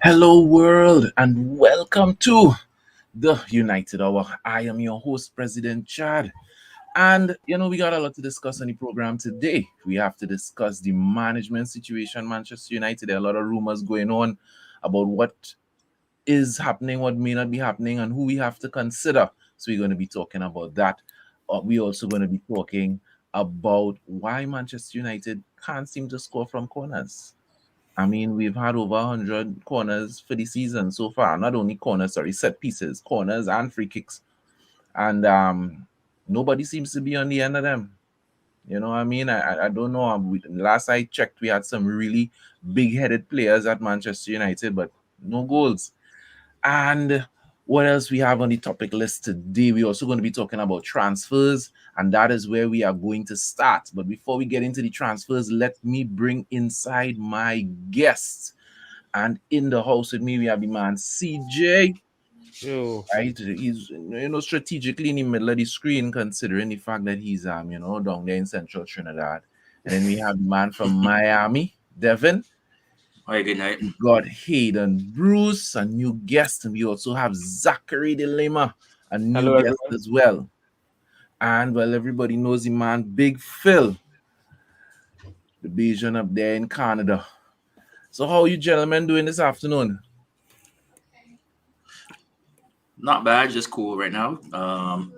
Hello, world, and welcome to the United Hour. I am your host, President Chad. And we got a lot to discuss on the program today. We have to discuss the management situation, Manchester United. There are a lot of rumors going on about what is happening, what may not be happening, and who we have to consider. So, we're going to be talking about that. We're also going to be talking about why Manchester United can't seem to score from corners. I mean, we've had over 100 corners for the season so far. Not only corners, sorry, set pieces, corners and free kicks. And nobody seems to be on the end of them. You know what I mean? I don't know. Last I checked, we had some really big headed players at Manchester United, but no goals. And what else we have on the topic list today? We're also going to be talking about transfers, and that is where we are going to start. But before we get into the transfers, let me bring inside my guests. And in the house with me, we have the man CJ. Yo, Right, he's strategically in the middle of the screen, considering the fact that he's down there in Central Trinidad. And then we have the man from Miami, Devin. Hi, good night. We got Hayden Bruce, a new guest, and we also have Zachary Delema, a new hello guest everyone. as well. And well, everybody knows the man, Big Phil, the Bayesian up there in Canada. So, how you gentlemen doing this afternoon? Not bad, just cool right now.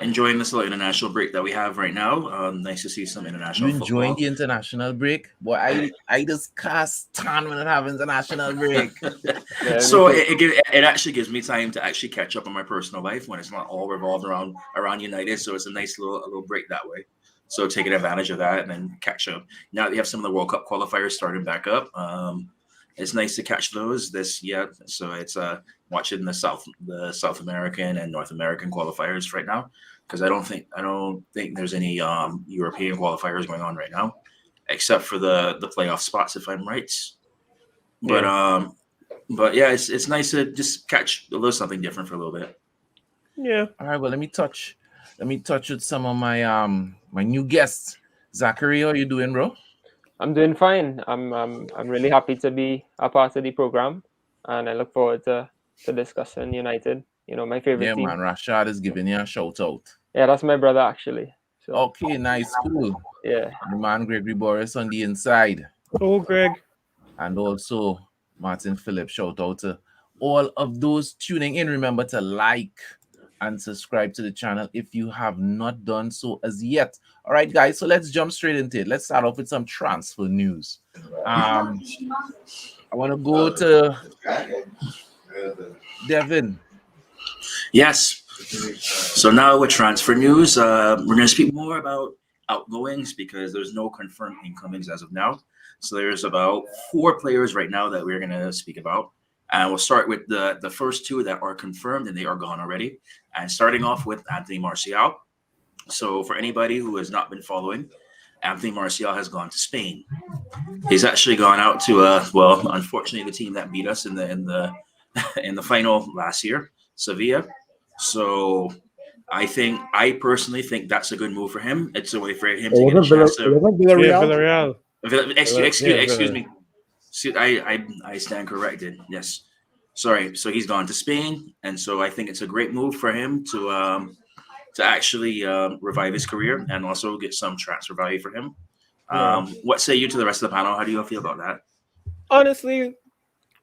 Enjoying this little international break that we have right now. Nice to see some You international enjoying football. the international break? Boy, I just can't stand when it have international break. Yeah, me So too. it actually gives me time to actually catch up on my personal life when it's not all revolved around United. So it's a little break that way. So taking advantage of that and then catch up. Now that you have some of the World Cup qualifiers starting back up, it's nice to catch those this yeah. So it's watching the South American and North American qualifiers right now because I don't think there's any European qualifiers going on right now, except for the playoff spots if I'm right. But Yeah, but yeah, it's nice to just catch a little something different for a little bit. yeah. All right, well let me touch with some of my new guests. Zachary, how you doing, bro? I'm doing fine. I'm really happy to be a part of the program, and I look forward to discussing United. My favorite Yeah, team. man. Rashad is giving you a shout out. Yeah, that's my brother actually. So Okay, nice, cool. yeah, The man Gregory Boris on the inside. oh Greg. And also Martin Phillips. Shout out to all of those tuning in. Remember to like and subscribe to the channel if you have not done so as yet. All right, guys. So let's jump straight into it. Let's start off with some transfer news. Um, I want to go to Devin. Yes. So now with transfer news, we're going to speak more about outgoings because there's no confirmed incomings as of now. So there's about four players right now that we're going to speak about. And we'll start with the first two that are confirmed and they are gone already. And starting off with Anthony Martial. So for anybody who has not been following, Anthony Martial has gone to Spain. He's actually gone out to well, unfortunately, the team that beat us in the in the final last year, Sevilla. So I personally think that's a good move for him. It's a way for him It to get a wasn't Villa, chance it to. wasn't Yeah, Villarreal. Villarreal. Excuse Villarreal. me. I stand corrected. Yes, sorry. So he's gone to Spain, and so I think it's a great move for him to actually revive his career and also get some transfer value for him. Yeah. What say you to the rest of the panel? How do you feel about that? Honestly,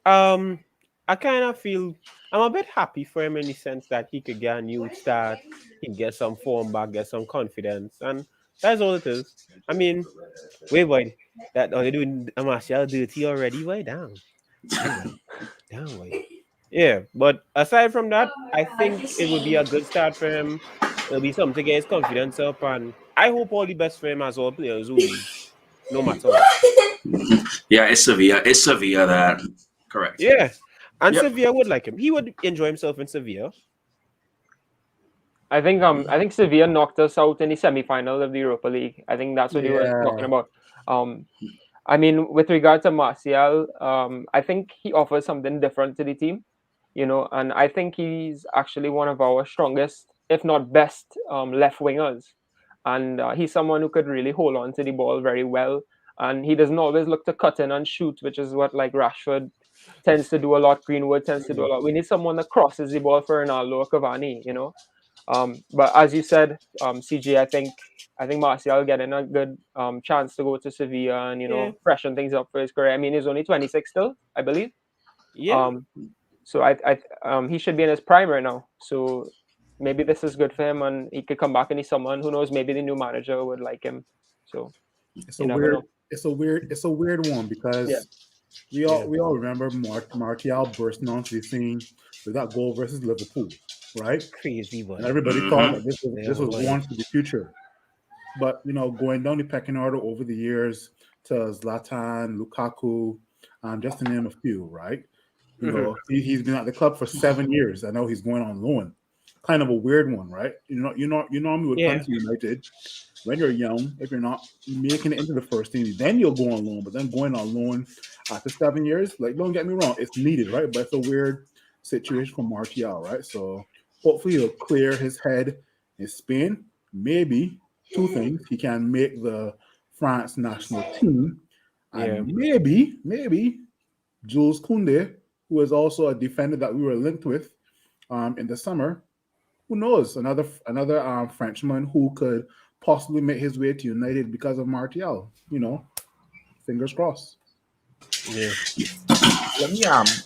um, I kind of feel I'm a bit happy for him in the sense that he could get a new start, he'd get some form back, get some confidence, and that's all it is. I mean, wait, boy, that are they doing Martial dirty already? Why down, down, wait. Yeah, but aside from that, I think it would be a good start for him. It'll be something to get his confidence up, and I hope all the best for him as all players who leave, no matter what. Yeah, it's Sevilla. It's Sevilla that correct. Yeah, and Yep. Sevilla would like him. He would enjoy himself in Sevilla. I think Sevilla knocked us out in the semi-final of the Europa League. I think that's what he was talking Yeah. about. Um, I mean, with regard to Martial, I think he offers something different to the team, and I think he's actually one of our strongest, if not best, left wingers. And he's someone who could really hold on to the ball very well. And he doesn't always look to cut in and shoot, which is what like Rashford tends to do a lot. Greenwood tends to do a lot. We need someone that crosses the ball for Ronaldo or Cavani, you know. But as you said, CJ, I think Martial getting a good chance to go to Sevilla and, you Yeah. know, freshen things up for his career. I mean, he's only 26 still, I believe. Yeah. So he should be in his prime right now. So maybe this is good for him, and he could come back and he's someone who knows. Maybe the new manager would like him. So It's you a never weird. know. It's a weird one because Yeah. we all remember Martial bursting onto the scene with that goal versus Liverpool, right? Crazy boy. And everybody Mhm. thought that this Yeah, was boy. one for the future. But you know, going down the pecking order over the years to Zlatan, Lukaku, just to name a few, right? You know, he's been at the club for 7 years. I know he's going on loan. Kind of a weird one, right? You normally would come Yeah. to United when you're young. If you're not making it into the first team, then you'll go on loan. But then going on loan after 7 years, like, don't get me wrong, it's needed, right? But it's a weird situation for Martial, right? So hopefully he'll clear his head in Spain. Maybe two things: he can make the France national team, Yeah. and maybe Jules Koundé, who is also a defender that we were linked with in the summer. Who knows? Another Frenchman who could possibly make his way to United because of Martial. You know, fingers crossed. Yeah. Let me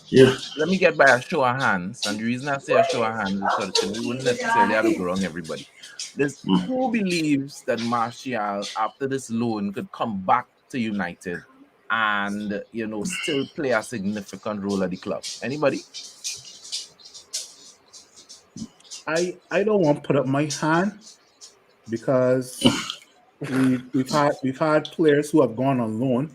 Yeah. let me get by a show of hands, and the reason I say a show of hands is so that we wouldn't necessarily have to go wrong everybody. This who believes that Martial after this loan could come back to United and still play a significant role at the club? Anybody? I don't want to put up my hand because we've had players who have gone on loan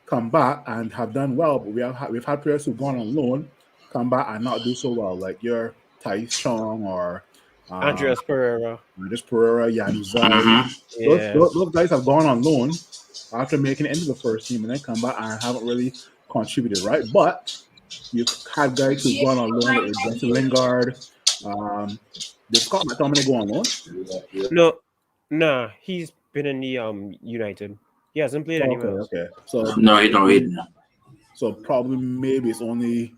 come back and have done well, but we've had players who've gone on loan come back and not do so well, like your Thais Chong or Andreas Pereira. Regis Pereira, Yanuzai. Mhm. Yeah. Those guys have gone on loan after making it into the first team and then come back and haven't really contributed, right? But you've had guys who've gone on loan, like Jesse Lingard. Did Scott McTominay go on loan? No. Nah. He's been in the United. He hasn't played anywhere else. Okay. So No, he don't. So probably maybe it's only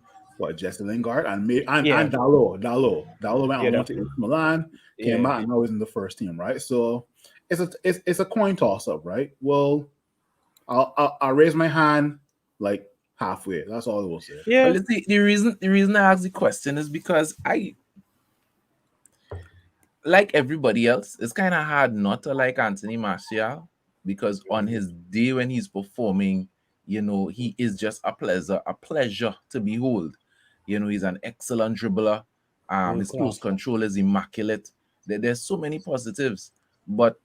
Jesse Lingard and Yeah. and Dalot. Dalot went on Yeah, to Milan, came Yeah. back and now he's in the first team, right? So it's a coin toss up, right? Well, I'll raise my hand like halfway. That's all I will say. Yeah. Well, the reason I ask the question is because I, like everybody else, it's kind of hard not to like Anthony Martial because on his day when he's performing, he is just a pleasure to behold. He's an excellent dribbler. His close control is immaculate. There's so many positives, but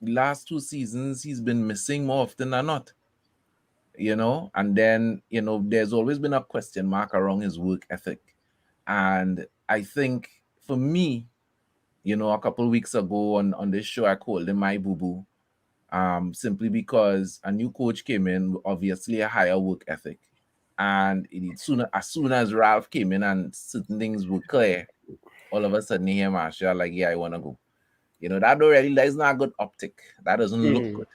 the last 2 seasons he's been missing more often than not. And then there's always been a question mark around his work ethic, and I think for me, a couple of weeks ago on this show, I called him my boo-boo, simply because a new coach came in, obviously a higher work ethic. And as soon as Ralph came in and certain things were clear, all of a sudden he hear Martial like, yeah, I want to go. That is not a good optic. That doesn't look good.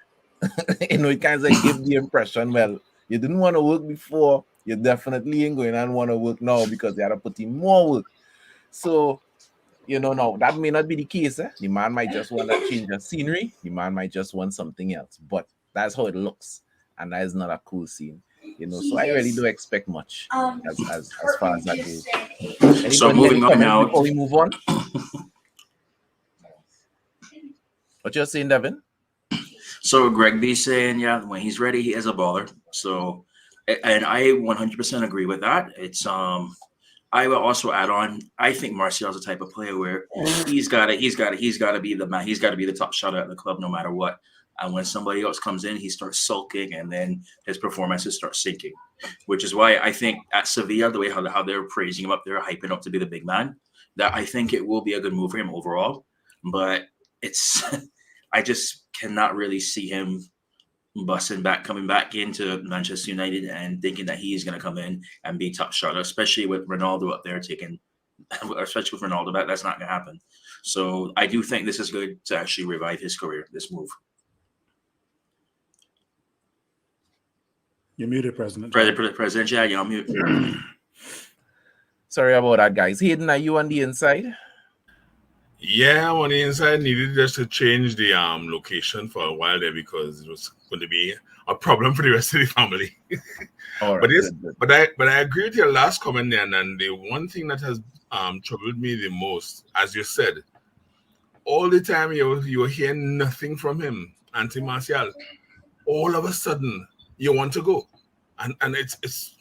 It kind of like give the impression, well, you didn't want to work before, you definitely ain't going to want to work now because you had to put in more work. So, no, that may not be the case. The man might just want to change the scenery. The man might just want something else. But that's how it looks. And that is not a cool scene. So I really don't expect much as far as that goes. So moving on now. Before we move on. What you're saying, Devin? So Greg B saying, yeah, when he's ready, he is a baller. So, and I 100% agree with that. It's I will also add on. I think Martial's the type of player where he's got to be the man. He's got to be the top shot at the club, no matter what. And when somebody else comes in, he starts sulking, and then his performances start sinking. Which is why I think at Sevilla, the way how they're praising him up, they're hyping up to be the big man. That I think it will be a good move for him overall. But it's, I just cannot really see him coming back into Manchester United and thinking that he's going to come in and be top shot, especially with Ronaldo up there especially with Ronaldo back. That's not going to happen. So I do think this is good to actually revive his career, this move. You're muted, President. President Chad, you're on mute. Sorry about that, guys. Hayden, are you on the inside? Yeah, on the inside, needed just to change the location for a while there because it was going to be a problem for the rest of the family. All right, But it's good. but I agree with your last comment there, and the one thing that has troubled me the most, as you said, all the time you were hearing nothing from him, Anthony Martial. All of a sudden, you want to go, and it's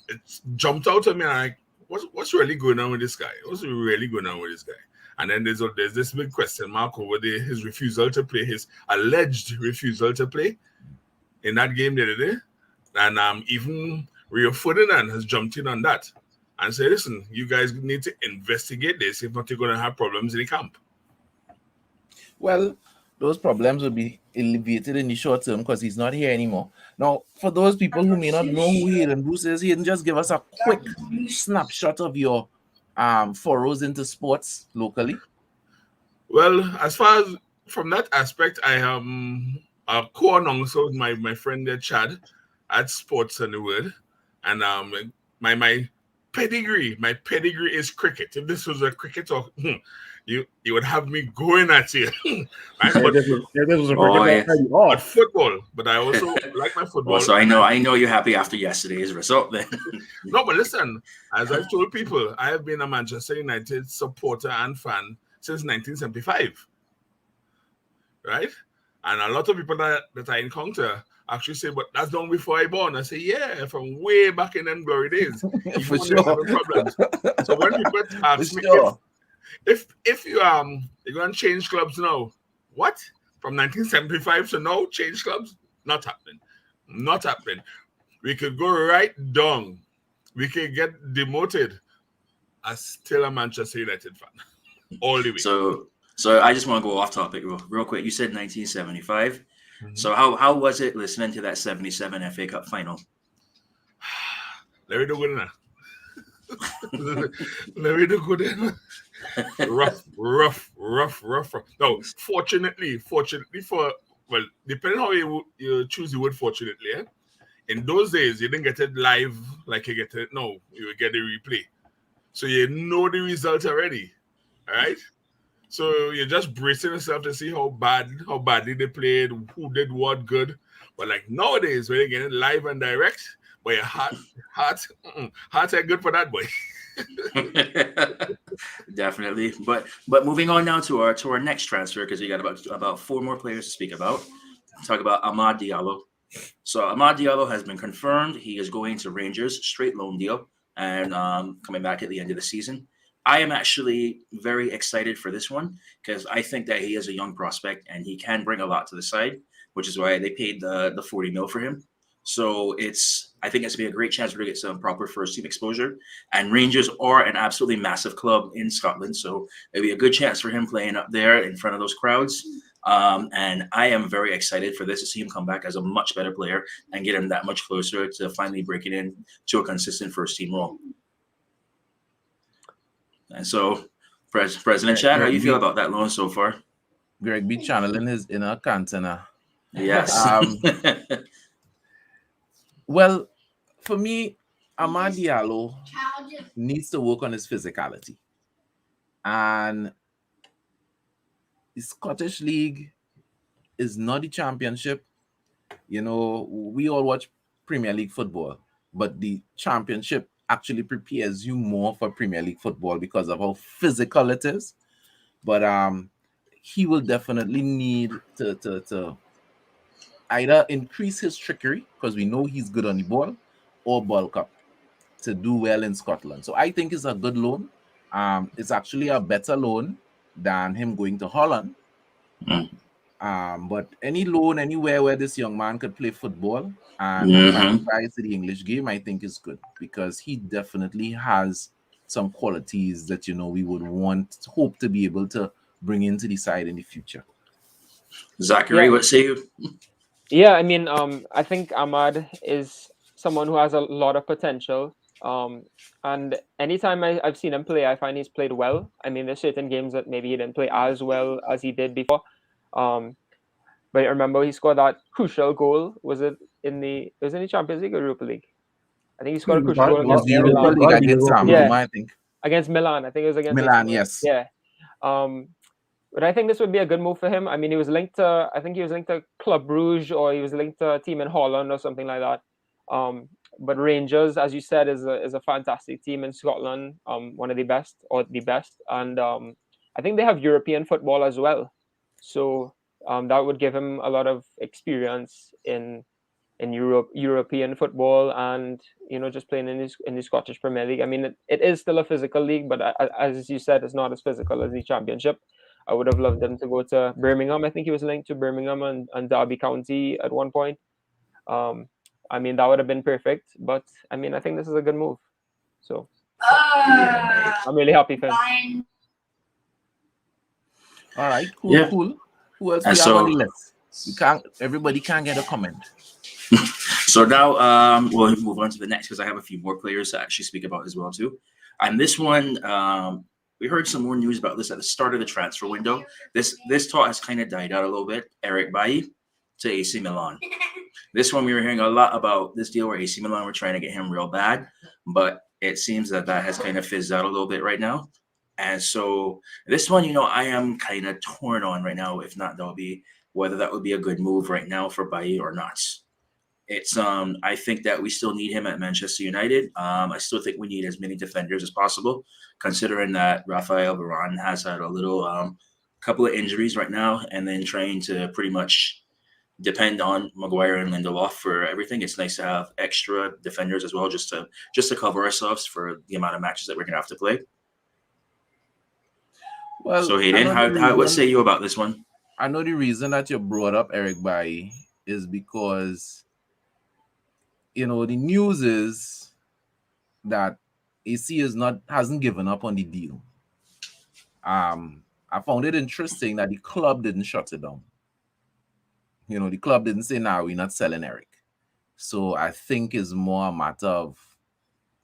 jumped out at me. And like, what's really going on with this guy? What's really going on with this guy? And then there's this big question mark over his refusal to play, his alleged refusal to play in that game the other day, and even Rio Ferdinand has jumped in on that and said, listen, you guys need to investigate this. If not, you're going to have problems in the camp. Well, those problems will be alleviated in the short term because he's not here anymore. Now, for those people who may not know who Hayden Bruce is, Hayden, just give us a quick snapshot of your furrows into sports locally. Well, as far as from that aspect, I am a co-announcer with my friend there, Chad, at Sports and the Word. And my pedigree is cricket. If this was a cricket talk, you would have me going at you. Right? This was a But football. But I also like my football. So I know you're happy after yesterday's result then. No, but listen, as I've told people, I have been a Manchester United supporter and fan since 1975. Right? And a lot of people that I encounter actually say, but that's long before I born. I say, yeah, from way back in them glory days. For sure. Problems. So when people ask me if you're going to change clubs now, what? From 1975 to now, change clubs? Not happening. Not happening. We could go right down. We could get demoted. I'm still a Manchester United fan. All the way. So I just want to go off topic real quick. You said 1975. Mm-hmm. So how was it listening to that 77 FA Cup final? Let me do good enough. Let me do good enough. Rough. No, fortunately for, well, depending how you choose the word fortunately, in those days, you didn't get it live like you get it now. You would get a replay. So you know the result already, all right? So you're just bracing yourself to see how badly they played, who did what good. But like nowadays, when you get it live and direct, but your heart ain't good for that, boy. Definitely. But moving on now to our next transfer, because we got about 4 more players to speak about. Talk about Amad Diallo. So Amad Diallo has been confirmed. He is going to Rangers, straight loan deal, and coming back at the end of the season. I am actually very excited for this one because I think that he is a young prospect and he can bring a lot to the side, which is why they paid the 40 mil for him. So I think it's going to be a great chance for him to get some proper first team exposure. And Rangers are an absolutely massive club in Scotland. So it'll be a good chance for him playing up there in front of those crowds. And I am very excited for this to see him come back as a much better player and get him that much closer to finally breaking into a consistent first team role. And so, President Chad, how you feel about that loan so far? Greg be channeling his inner Cantona. Yes. Well, for me, Amad Diallo needs to work on his physicality. And the Scottish League is not the championship. You know, we all watch Premier League football, but the championship actually prepares you more for Premier League football because of how physical it is. But he will definitely need to either increase his trickery, because we know he's good on the ball, or bulk up to do well in Scotland. So I think it's a good loan. It's actually a better loan than him going to Holland. But any loan anywhere where this young man could play football and rise to the English game, I think is good because he definitely has some qualities that, you know, we would hope to be able to bring into the side in the future. Zachary, what say you? Yeah, I mean, I think Amad is someone who has a lot of potential. And anytime I've seen him play, I find he's played well. I mean, there's certain games that maybe he didn't play as well as he did before. But I remember he scored that crucial goal. It was in the Champions League or Europa League? I think he scored a crucial goal It was against the Europa Milan. League against Yeah. Roma, I think. Against Milan. I think it was against AC Milan, Milan. yes. Yeah. But I think this would be a good move for him. I mean, I think he was linked to Club Brugge, or he was linked to a team in Holland or something like that. But Rangers, as you said, is a fantastic team in Scotland. One of the best, or the best, and I think they have European football as well. So that would give him a lot of experience in European football, and just playing in the Scottish Premier League. I mean, it is still a physical league, but as you said, it's not as physical as the Championship. I would have loved him to go to Birmingham. I think he was linked to Birmingham and Derby County at one point. I mean, that would have been perfect, but I mean, I think this is a good move. So I'm really happy for him. All right, cool, Yeah. cool. Who else And we have so- on the list? Everybody can't get a comment. So now we'll move on to the next, because I have a few more players to actually speak about as well too. And this one, we heard some more news about this at the start of the transfer window. This talk has kind of died out a little bit. Eric Bailly to AC Milan. This one we were hearing a lot about this deal where AC Milan were trying to get him real bad, but it seems that has kind of fizzed out a little bit right now. And so this one, I am kind of torn on right now, if not Dolby, whether that would be a good move right now for Bailly or not. It's I think that we still need him at Manchester United. I still think we need as many defenders as possible, considering that Rafael Varane has had a little couple of injuries right now, and then trying to pretty much depend on Maguire and Lindelof for everything. It's nice to have extra defenders as well, just to cover ourselves for the amount of matches that we're gonna have to play. Well, So Hayden, what say you about this one? I know the reason that you brought up Eric Bailly is because the news is that AC hasn't given up on the deal. I found it interesting that the club didn't shut it down. The club didn't say, "Nah, we're not selling Eric." So I think it's more a matter of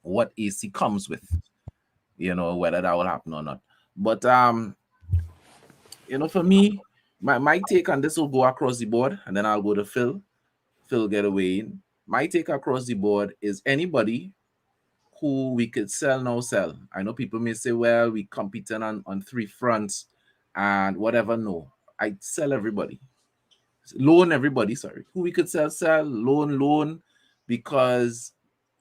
what AC comes with, whether that will happen or not. But for me, my take on this will go across the board, and then I'll go to Phil. Phil, get away in. My take across the board is anybody who we could sell now sell. I know people may say, well, we competing on three fronts and whatever. No, I sell everybody. Loan everybody, sorry. Who we could sell, loan, because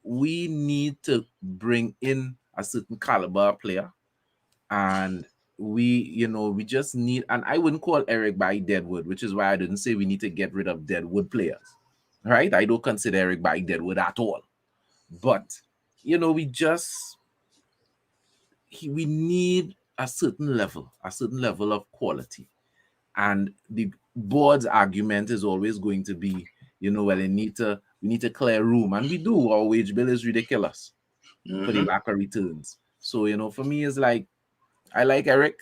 we need to bring in a certain caliber player. And we just need, and I wouldn't call Eric Bailly deadwood, which is why I didn't say we need to get rid of deadwood players. Right? I don't consider Eric Bailly deadwood at all. But we need a certain level of quality. And the board's argument is always going to be, well, we need to clear room. And we do. Our wage bill is ridiculous for the lack of returns. So, for me, it's like, I like Eric,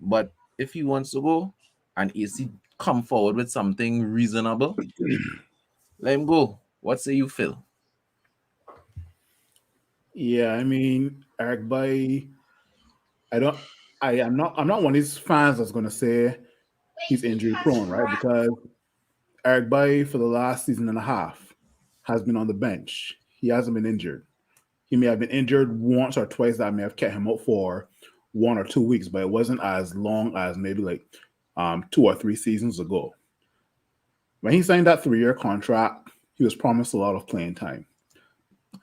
but if he wants to go and AC come forward with something reasonable, let him go. What say you, Phil? Yeah, I mean, Eric Bailly, I'm not one of these fans that's gonna say he's injury prone, right? Because Eric Bailly for the last season and a half has been on the bench. He hasn't been injured. He may have been injured once or twice that may have kept him out for 1 or 2 weeks, but it wasn't as long as maybe like 2 or 3 seasons ago. When he signed that 3-year contract, he was promised a lot of playing time.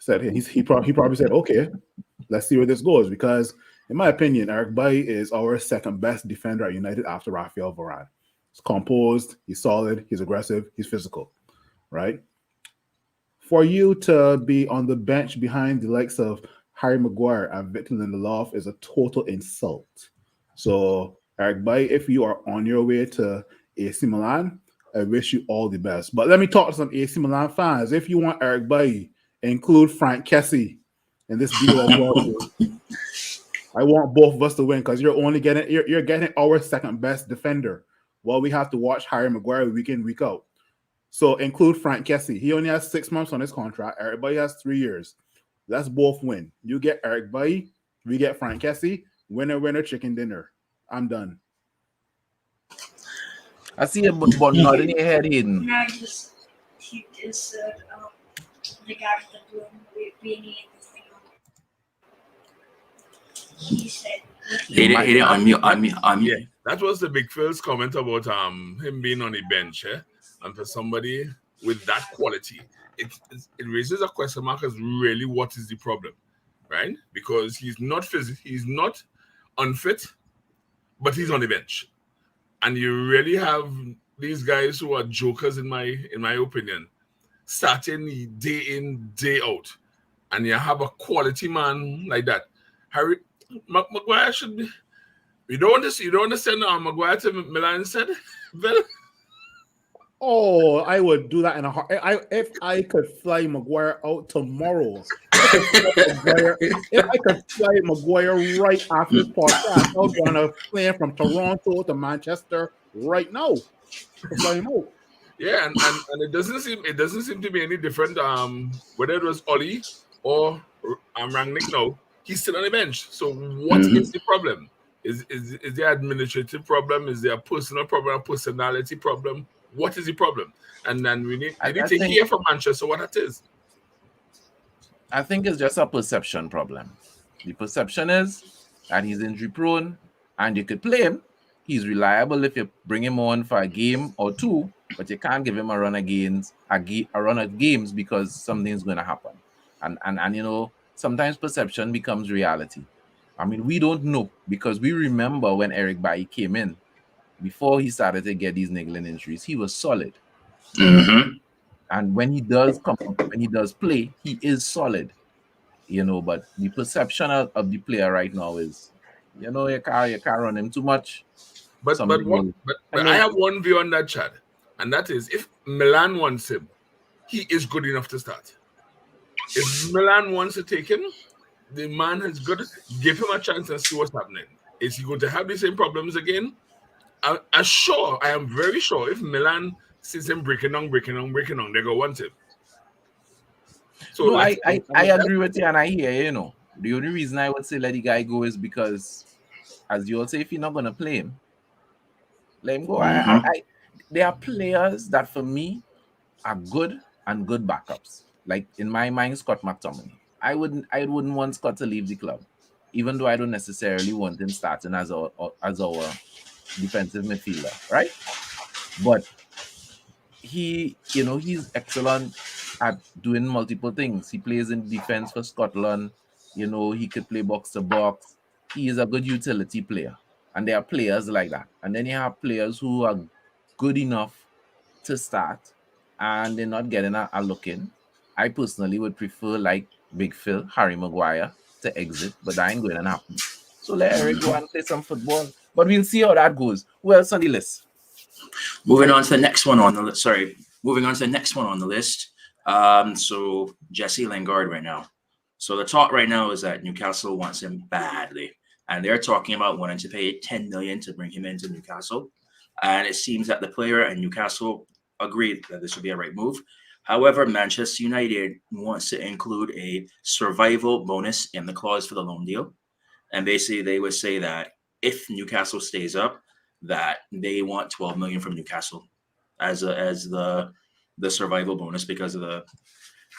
He probably said, okay, let's see where this goes, because in my opinion, Eric Bailly is our second best defender at United after Rafael Varane. He's composed, he's solid, he's aggressive, he's physical, right? For you to be on the bench behind the likes of Harry Maguire and Victor Lindelof is a total insult. So, Eric Bailly, if you are on your way to AC Milan, I wish you all the best. But let me talk to some AC Milan fans. If you want Eric Bailly, include Frank Kessie in this deal as well. I want both of us to win, because you're getting our second best defender, while we have to watch Harry Maguire week in, week out. So include Frank Kessie. He only has 6 months on his contract. Eric Bailly has 3 years. Let's both win. You get Eric Bailly, we get Frank Kessie. Winner, winner, chicken dinner. I'm done. I see a but nodding your head, Hayden. No, he just said regarding the bloom being in the thing. He said He didn't unmute. Yeah, that was the Big Phil's comment about him being on the bench, and for somebody with that quality, it raises a question mark as really what is the problem, right? Because he's not he's not unfit, but he's on the bench, and you really have these guys who are jokers in my opinion, starting day in day out, and you have a quality man like that. Harry Maguire should be. You don't understand Maguire to Milan said? Well, Oh, I would do that in a heart. If I could fly Maguire out tomorrow, if I could fly Maguire right after this podcast, I would want to plane from Toronto to Manchester right now. Fly him out. yeah, and it doesn't seem to be any different. Whether it was Oli or Rangnick now, he's still on the bench. So what is the problem? Is there administrative problem? Is there a personal problem? A personality problem? What is the problem? And then we need to hear from Manchester what it is. I think it's just a perception problem. The perception is that he's injury prone and you could play him. He's reliable if you bring him on for a game or two, but you can't give him a run of games because something's going to happen. And you know, sometimes perception becomes reality. I mean, we don't know because we remember when Eric Bailly came in, before he started to get these niggling injuries, he was solid. And when he does play, he is solid. You know, but the perception of the player right now is, you know, you can't run him too much. But I have one view on that, Chad, and that is if Milan wants him, he is good enough to start. If Milan wants to take him, the man is good. Give him a chance and see what's happening. Is he going to have the same problems again? I am very sure if Milan sees him breaking down, they're going to want him. So no, I agree with you and I hear you know. The only reason I would say let the guy go is because, as you all say, if you're not going to play him, let him go. There are players that for me are good and good backups. Like in my mind, Scott McTominay. I wouldn't want Scott to leave the club, even though I don't necessarily want him starting as our defensive midfielder, right? But he's excellent at doing multiple things. He plays in defense for Scotland. You know, he could play box to box. He is a good utility player. And there are players like that. And then you have players who are good enough to start and they're not getting a look in. I personally would prefer, like Big Phil, Harry Maguire to exit, but that ain't going to happen. So let Eric go and play some football. But we'll see how that goes. Who else on the list? Moving on to the next one on the list. So Jesse Lingard right now. So the talk right now is that Newcastle wants him badly. And they're talking about wanting to pay $10 million to bring him into Newcastle. And it seems that the player and Newcastle agreed that this would be a right move. However, Manchester United wants to include a survival bonus in the clause for the loan deal. And basically they would say that if Newcastle stays up, that they want $12 million from Newcastle as the survival bonus because of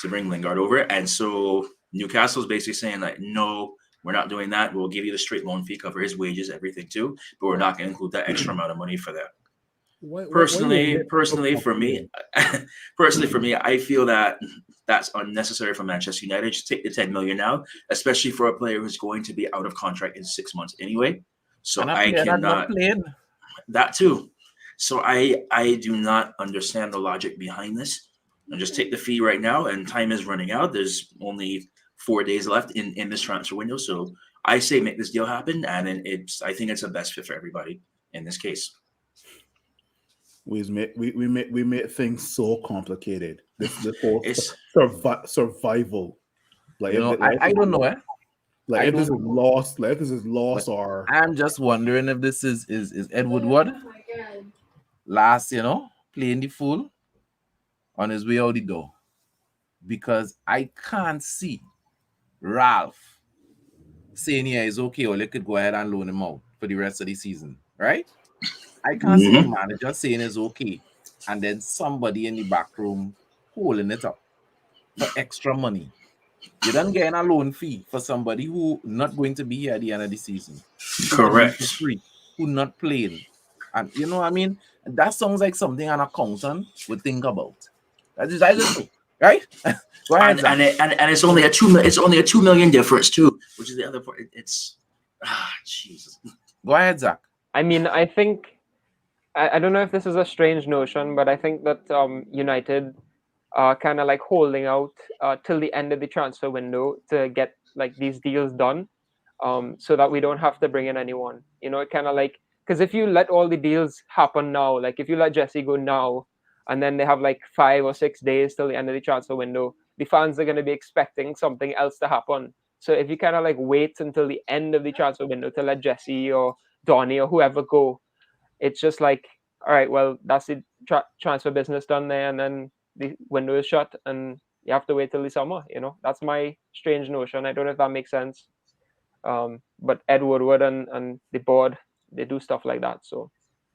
to bring Lingard over. And so Newcastle's basically saying like, no, we're not doing that. We'll give you the straight loan fee, cover his wages, everything too, but we're not going to include that extra amount of money for that. Personally, for me, I feel that that's unnecessary for Manchester United. Just take the $10 million now, especially for a player who's going to be out of contract in 6 months anyway. So I cannot that too. So I do not understand the logic behind this. And just take the fee right now, and time is running out. There's only 4 days left in this transfer window. So I say make this deal happen, and then I think it's the best fit for everybody in this case. We make things so complicated. This whole survival. Like, you know, I don't know. Like if this is lost, or I'm just wondering if this is Ed Woodward last, playing the fool on his way out the door, because I can't see Ralph saying, yeah, it's okay, or they could go ahead and loan him out for the rest of the season, right? I can't see the Mhm. manager saying it's okay, and then somebody in the back room holding it up for extra money. You don't get a loan fee for somebody who not going to be here at the end of the season, who coming for Correct. free, who not playing. And you know what I mean? That sounds like something an accountant would think about. That is true, right? Go ahead, Zach. And it's only a it's only a 2 million difference too, which is the other part. It's Jesus. Go ahead, Zach. I mean, I think I don't know if this is a strange notion, but I think that United are kind of like holding out till the end of the transfer window to get like these deals done, so that we don't have to bring in anyone. You know, kind of like, because if you let all the deals happen now, like if you let Jesse go now, and then they have like 5 or 6 days till the end of the transfer window, the fans are going to be expecting something else to happen. So if you kind of like wait until the end of the transfer window to let Jesse or Donny or whoever go, it's just like, all right, well, that's the transfer business done there, and then the window is shut, and you have to wait till the summer. You know, that's my strange notion. I don't know if that makes sense. But Ed Woodward and the board, they do stuff like that. So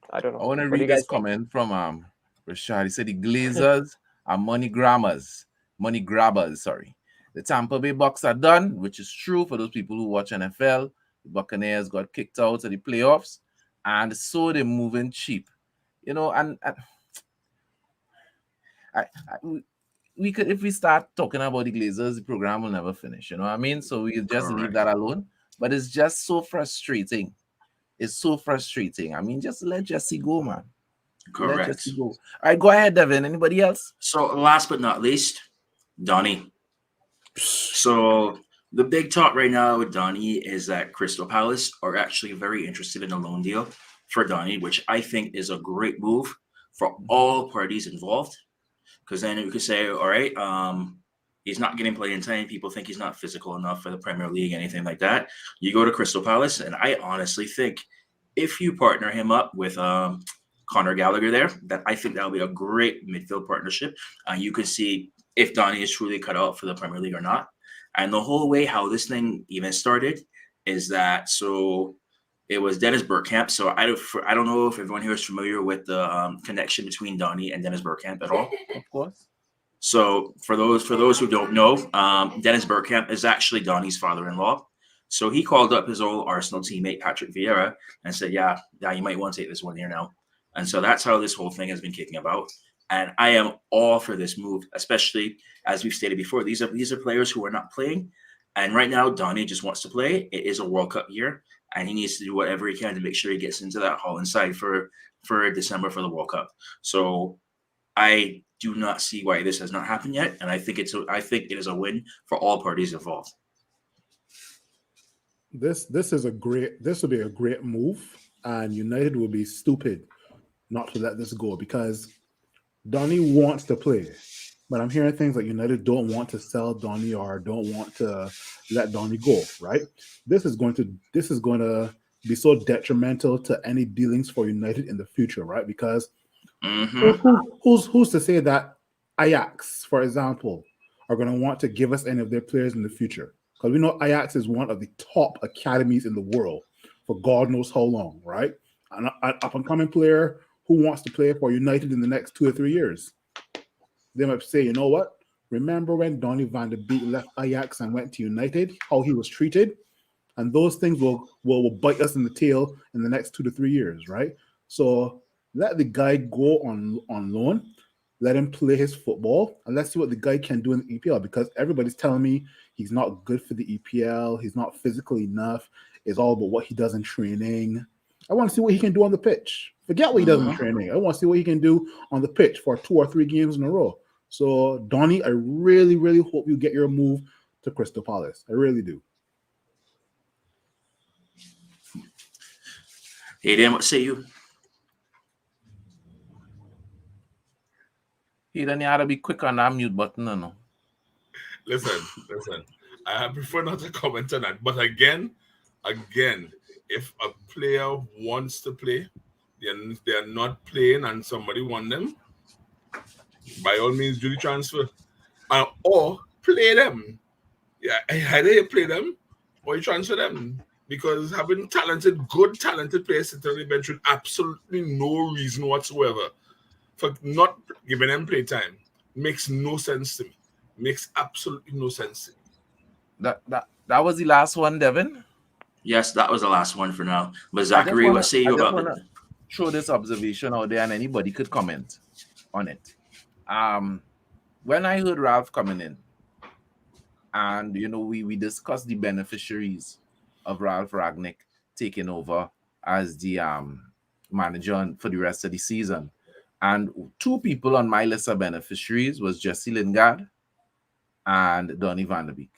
I don't I know. want to What do read you this guys think? comment from Rashad. He said the Glazers are money grabbers. Sorry, the Tampa Bay Bucks are done, which is true for those people who watch NFL. The Buccaneers got kicked out of the playoffs, and so they're moving cheap. You know, and we could, if we start talking about the Glazers, the program will never finish. You know what I mean? So we just leave Correct. that alone. But it's just so frustrating. It's so frustrating. I mean, just let Jesse go, man. Let Correct. Jesse go. All right, go ahead, Devin. Anybody else? So last but not least, Donny. So the big talk right now with Donny is that Crystal Palace are actually very interested in a loan deal for Donny, which I think is a great move for all parties involved. Because then you could say, all right, he's not getting playing time. People think he's not physical enough for the Premier League, anything like that. You go to Crystal Palace, and I honestly think if you partner him up with Conor Gallagher there, that I think that'll be a great midfield partnership. You could see if Donny is truly cut out for the Premier League or not. And the whole way how this thing even started is that so it was Dennis Bergkamp. So I don't know if everyone here is familiar with the connection between Donny and Dennis Bergkamp at all. Of course. So for those who don't know, Dennis Bergkamp is actually Donny's father-in-law. So he called up his old Arsenal teammate Patrick Vieira and said, "Yeah, you might want to take this one here now." And so that's how this whole thing has been kicking about. And I am all for this move, especially as we've stated before. These are players who are not playing, and right now Donny just wants to play. It is a World Cup year, and he needs to do whatever he can to make sure he gets into that Holland side for December for the World Cup. So I do not see why this has not happened yet, and I think it is a win for all parties involved. This will be a great move, and United will be stupid not to let this go because Donny wants to play. But I'm hearing things like United don't want to sell Donny or don't want to let Donny go, right? This is going to be so detrimental to any dealings for United in the future, right? Because who's to say that Ajax, for example, are going to want to give us any of their players in the future? Because we know Ajax is one of the top academies in the world for God knows how long, right? An up-and-coming player who wants to play for United in the next 2 or 3 years. They might say, you know what? Remember when Donny van de Beek left Ajax and went to United, how he was treated? And those things will bite us in the tail in the next 2 to 3 years, right? So let the guy go on loan, let him play his football, and let's see what the guy can do in the EPL, because everybody's telling me he's not good for the EPL, he's not physical enough, it's all about what he does in training. I want to see what he can do on the pitch. Forget what he does in training. I want to see what he can do on the pitch for 2 or 3 games in a row. So, Donny, I really, really hope you get your move to Crystal Palace. I really do. Hey, Dan, what say you? He don't have to be quick on that mute button, no. Listen. I prefer not to comment on that. But again, if a player wants to play, they're not playing and somebody wants them, by all means do the transfer. Or play them. Yeah, either you play them or you transfer them. because having good talented players sitting on the bench with absolutely no reason whatsoever for not giving them play time makes no sense to me. Makes absolutely no sense to me. That was the last one, Devin. Yes, that was the last one for now. But I just Zachary, wanna what say I you just about wanna the throw this observation out there, and anybody could comment on it. When I heard Ralph coming in, and we discussed the beneficiaries of Ralph Ragnick taking over as the manager for the rest of the season, and two people on my list of beneficiaries was Jesse Lingard and Donny van der Beek.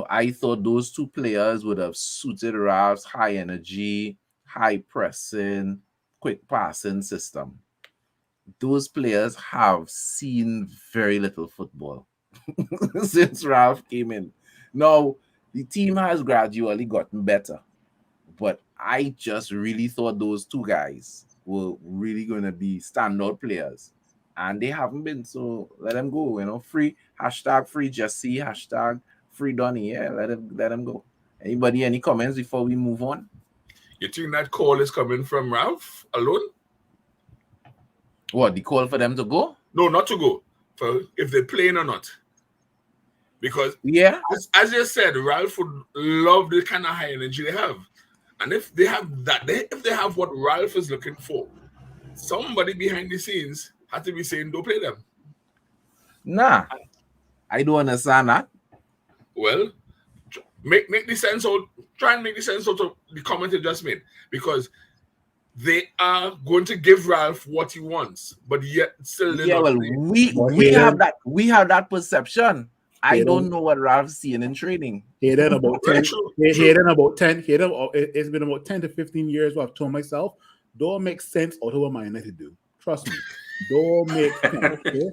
I thought those two players would have suited Ralph's high energy, high pressing, quick passing system. Those players have seen very little football since Ralph came in. Now, the team has gradually gotten better, but I just really thought those two guys were really going to be standout players, and they haven't been. So let them go. Free #free Jesse #free Donny. Yeah, let him go. Anybody, any comments before we move on? You think that call is coming from Ralph alone? What, the call for them to go? No, not to go. For if they're playing or not. Because Yeah, as you said, Ralph would love the kind of high energy they have. And if they have that, if they have what Ralph is looking for, somebody behind the scenes had to be saying, don't play them. nah, I don't understand that. Well, make the sense out. Try and make the sense out of the comment you just made, because they are going to give Ralph what he wants, but yet still they're Yeah, not well, playing. we have that perception. I Yeah. don't know what Ralph's seeing in training. He had about Very 10. true, He true. had about 10. It's been about 10 to 15 years where I've told myself, don't make sense out of what Man United do. Trust me. Don't make sense. Okay?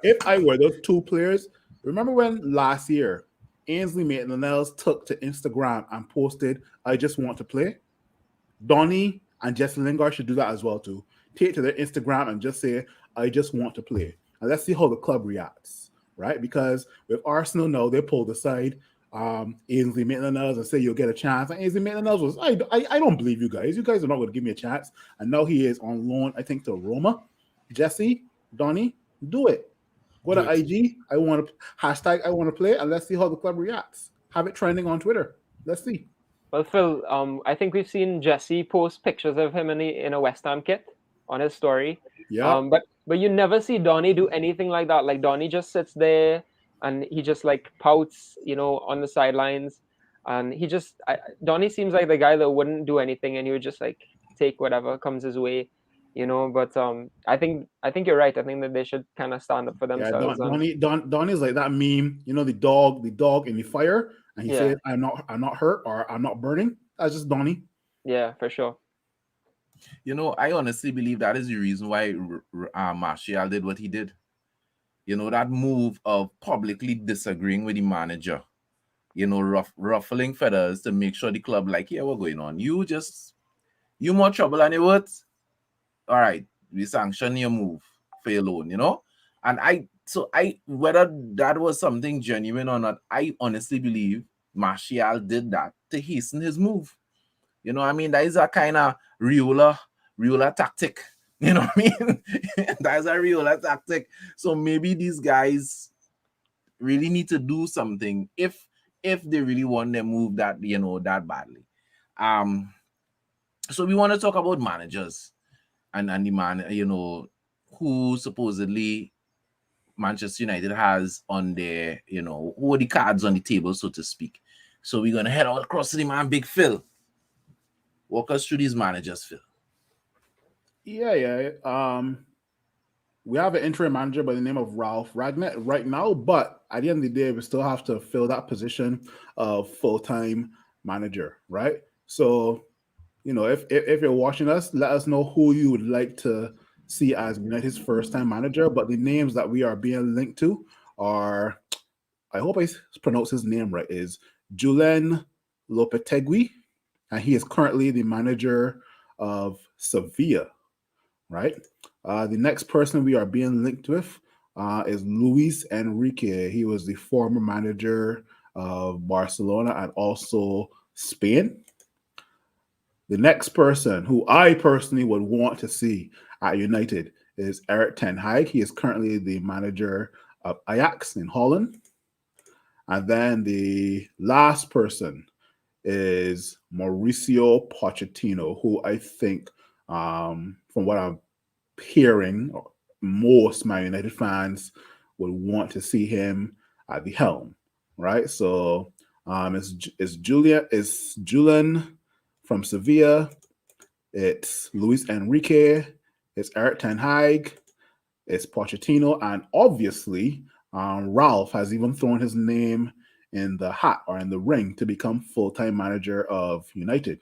If I were those two players, remember when last year Ainsley Maitland-Niles took to Instagram and posted, I just want to play? Donny and Jesse Lingard should do that as well too. Take to their Instagram and just say, I just want to play. And let's see how the club reacts, right? Because with Arsenal now, they pulled aside Ainsley Maitland-Niles and say you'll get a chance. And Ainsley Maitland-Niles was, I don't believe you guys. You guys are not going to give me a chance. And now he is on loan, I think, to Roma. Jesse, Donny, do it. Go to IG. I want to play, and let's see how the club reacts. Have it trending on Twitter. Let's see. Well, Phil, I think we've seen Jesse post pictures of him in a West Ham kit on his story. Yeah. But you never see Donny do anything like that. Like Donny just sits there and he just like pouts, on the sidelines, and Donny seems like the guy that wouldn't do anything and he would just like take whatever comes his way. But I think you're right. I think that they should kind of stand up for themselves. Donny is like that meme, the dog in the fire, and he said, "I'm not hurt or I'm not burning." That's just Donny. Yeah, for sure. I honestly believe that is the reason why Martial did what he did. That move of publicly disagreeing with the manager, ruffling feathers to make sure the club like, yeah, what's going on? You more trouble than you worth. All right, we sanction your move for your loan, And whether that was something genuine or not, I honestly believe Martial did that to hasten his move. That is a kind of Riola tactic. You know what I mean? That's a Riola tactic. So maybe these guys really need to do something if they really want to move that, that badly. So we want to talk about managers and the man, who supposedly Manchester United has on their, who are the cards on the table, so to speak. So we're gonna head all across to the man, Big Phil. Walk us through these managers, Phil. Yeah. We have an interim manager by the name of Ralph Ragnick right now, but at the end of the day, we still have to fill that position of full-time manager, right? So, if you're watching us, let us know who you would like to see as United's first-time manager. But the names that we are being linked to are, I hope I pronounce his name right, is Julen Lopetegui, and he is currently the manager of Sevilla, right? The next person we are being linked with is Luis Enrique. He was the former manager of Barcelona and also Spain. The next person who I personally would want to see at United is Eric Ten Hag. He is currently the manager of Ajax in Holland. And then the last person is Mauricio Pochettino, who I think, from what I'm hearing, most Man United fans would want to see him at the helm, right? So it's Julian from Sevilla, it's Luis Enrique, it's Eric Ten Hag, it's Pochettino, and obviously Ralph has even thrown his name in the hat or in the ring to become full-time manager of United.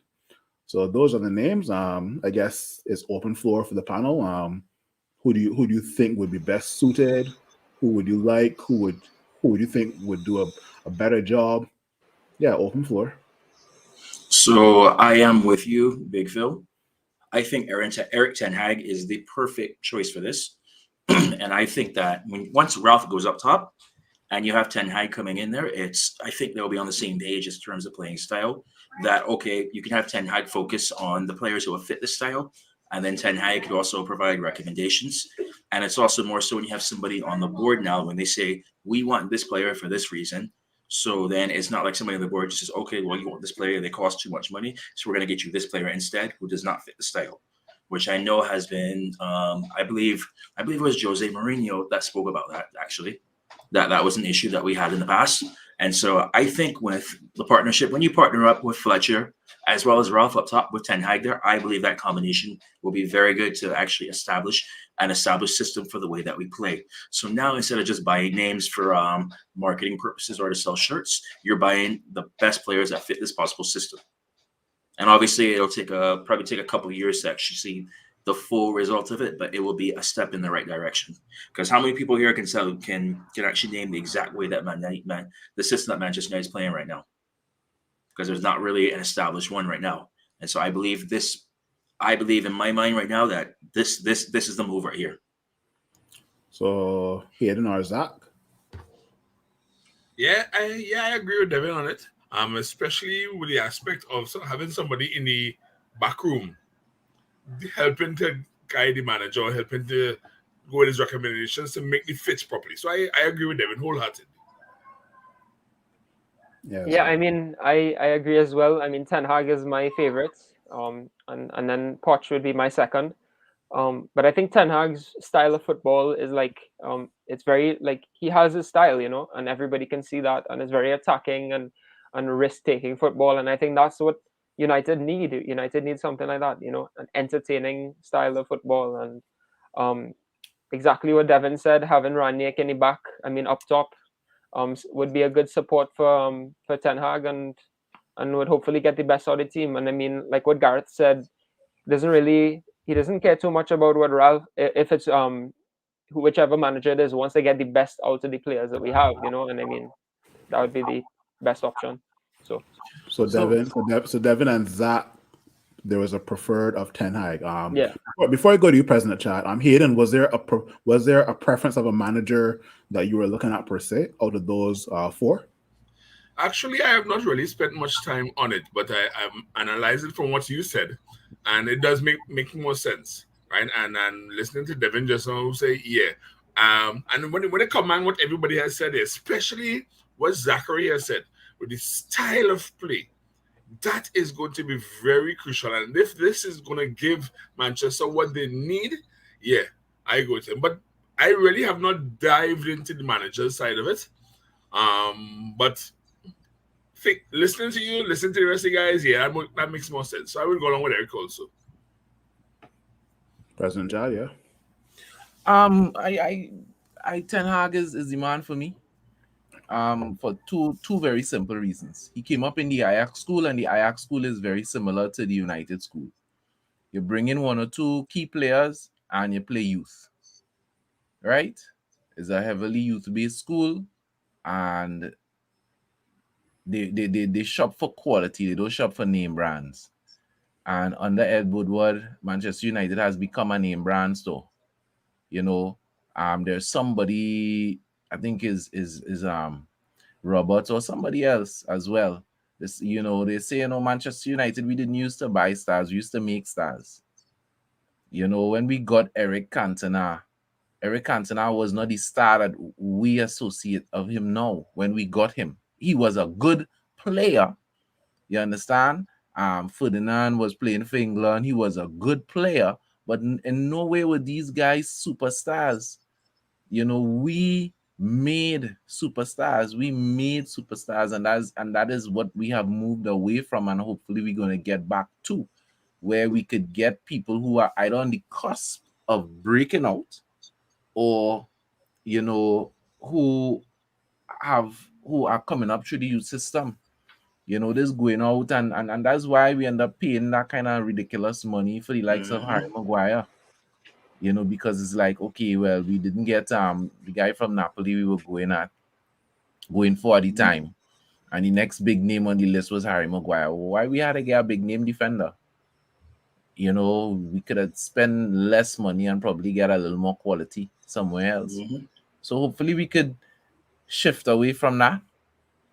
So those are the names. I guess it's open floor for the panel. Who do you think would be best suited? Who would you like? Who would you think would do a better job? Yeah, open floor. So I am with you, Big Phil. I think Eric Ten Hag is the perfect choice for this. And I think that once Ralph goes up top and you have Ten Hag coming in there, I think they'll be on the same page in terms of playing style. That, okay, you can have Ten Hag focus on the players who will fit the style, and then Ten Hag could also provide recommendations. And it's also more so when you have somebody on the board now, when they say, we want this player for this reason. So then it's not like somebody on the board just says, okay, well, you want this player, they cost too much money, so we're going to get you this player instead who does not fit the style, which I know has been, I believe it was Jose Mourinho that spoke about that, actually. That was an issue that we had in the past. And so I think with the partnership, when you partner up with Fletcher, as well as Ralph up top with Ten Hag there, I believe that combination will be very good to actually establish an established system for the way that we play. So now, instead of just buying names for marketing purposes or to sell shirts, you're buying the best players that fit this possible system. And obviously, it'll probably take a couple of years to actually see the full result of it, but it will be a step in the right direction. Because how many people here can actually name the exact way that the system that Manchester United is playing right now? Because there's not really an established one right now. And so I believe in my mind right now that this is the move right here. So Hayden or Zach? Yeah, I agree with Devin on it. Especially with the aspect of having somebody in the back room helping to guide the manager, helping to go with his recommendations to make the fits properly. So I agree with Devin wholeheartedly. Yeah, I mean, I agree as well. I mean, Ten Hag is my favorite, and then Poch would be my second. But I think Ten Hag's style of football is it's very he has his style, and everybody can see that, and it's very attacking and risk-taking football, and I think that's what United need. United need something like that, an entertaining style of football, and exactly what Devin said, having Ranić in the back, I mean, up top, would be a good support for Ten Hag, and would hopefully get the best out of the team. And I mean, like what Gareth said, he doesn't care too much about what Ralph, if it's whichever manager it is, wants to get the best out of the players that we have, and I mean, that would be the best option. So Devin and Zach, there was a preferred of Ten Hag. Yeah. Before I go to you, President Chad, Hayden, was there a preference of a manager that you were looking at per se out of those four? Actually, I have not really spent much time on it, but I'm analyzing from what you said, and it does make more sense, right? And listening to Devin just now say, yeah. And when it comes on what everybody has said, especially what Zachary has said, with the style of play, that is going to be very crucial. And if this is going to give Manchester what they need, yeah, I go with him. But I really have not dived into the manager's side of it. But listening to you, listen to the rest of the guys, yeah, that makes more sense. So I would go along with Eric also. President Chad, yeah. I Ten Hag is the man for me. For two very simple reasons. He came up in the Ajax school, and the Ajax school is very similar to the United school. You bring in one or two key players and you play youth, right? It's a heavily youth-based school, and they shop for quality. They don't shop for name brands. And under Ed Woodward, Manchester United has become a name brand store. There's somebody, I think is Robert or somebody else as well, This, they say, Manchester United, we didn't used to buy stars, we used to make stars. When we got Eric Cantona was not the star that we associate of him now. When we got him, he was a good player. You understand? Ferdinand was playing for England. He was a good player, but in no way were these guys superstars. We made superstars. We made superstars, and that is what we have moved away from, and hopefully we're going to get back to, where we could get people who are either on the cusp of breaking out, or who are coming up through the youth system. This going out, and that's why we end up paying that kind of ridiculous money for the likes of Harry Maguire. Because it's like, okay, well, we didn't get the guy from Napoli we were going for at the time, and the next big name on the list was Harry Maguire. Why we had to get a big name defender? We could have spent less money and probably get a little more quality somewhere else. So hopefully we could shift away from that,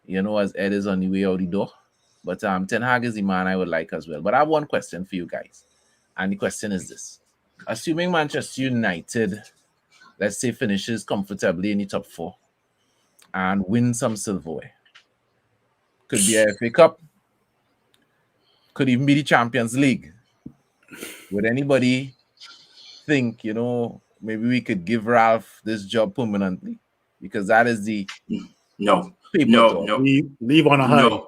as Ed is on the way out the door. But Ten Hag is the man I would like as well. But I have one question for you guys. And the question is this. Assuming Manchester United, let's say, finishes comfortably in the top 4 and win some silverware. Could be a FA Cup. Could even be the Champions League. Would anybody think, maybe we could give Ralph this job permanently? Because that is the no. Leave on a high. No.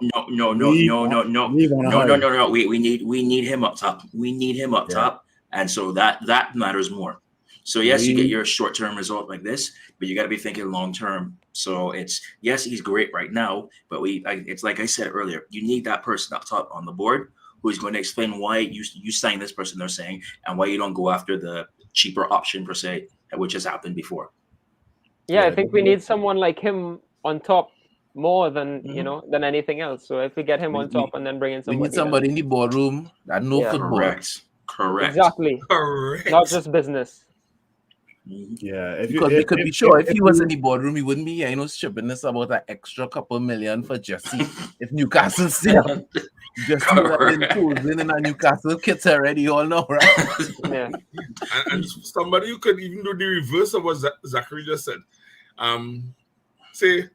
We need him up top. We need him up top, and so that matters more. So yes, you get your short-term result like this, but you got to be thinking long-term. So yes, he's great right now, but it's like I said earlier, you need that person up top on the board who is going to explain why you signed this person, they're saying, and why you don't go after the cheaper option per se, which has happened before. Yeah, I think we need someone like him on top more than than anything else. So if we get him on top and then bring in somebody, we need somebody in the boardroom that knows football. Correct. Exactly. Correct. Not just business. Yeah, Because we could be sure if he was in the boardroom, he wouldn't be stripping us about an extra couple million for Jesse. If Newcastle still just posing in a Newcastle kits already, all know, right? Yeah. And somebody who could even do the reverse of what Zachary just said. Say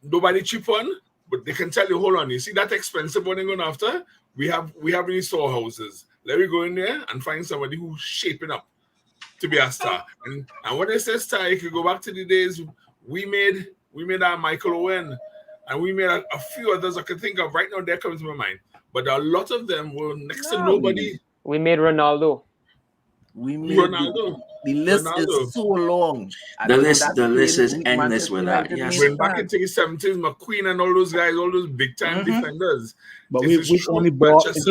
nobody cheap one, but they can tell you, hold on, you see that expensive one you're going after? We have any storehouses. Let me go in there and find somebody who's shaping up to be a star. And when they say star, you can go back to the days we made our Michael Owen, and we made a few others I can think of right now. They're coming to my mind, but a lot of them were next to nobody. We made Ronaldo. We made Ronaldo. The list is so long. The list is endless with that. Yes. When back into the 70s, McQueen and all those guys, all those big time defenders. But we've only bought in terms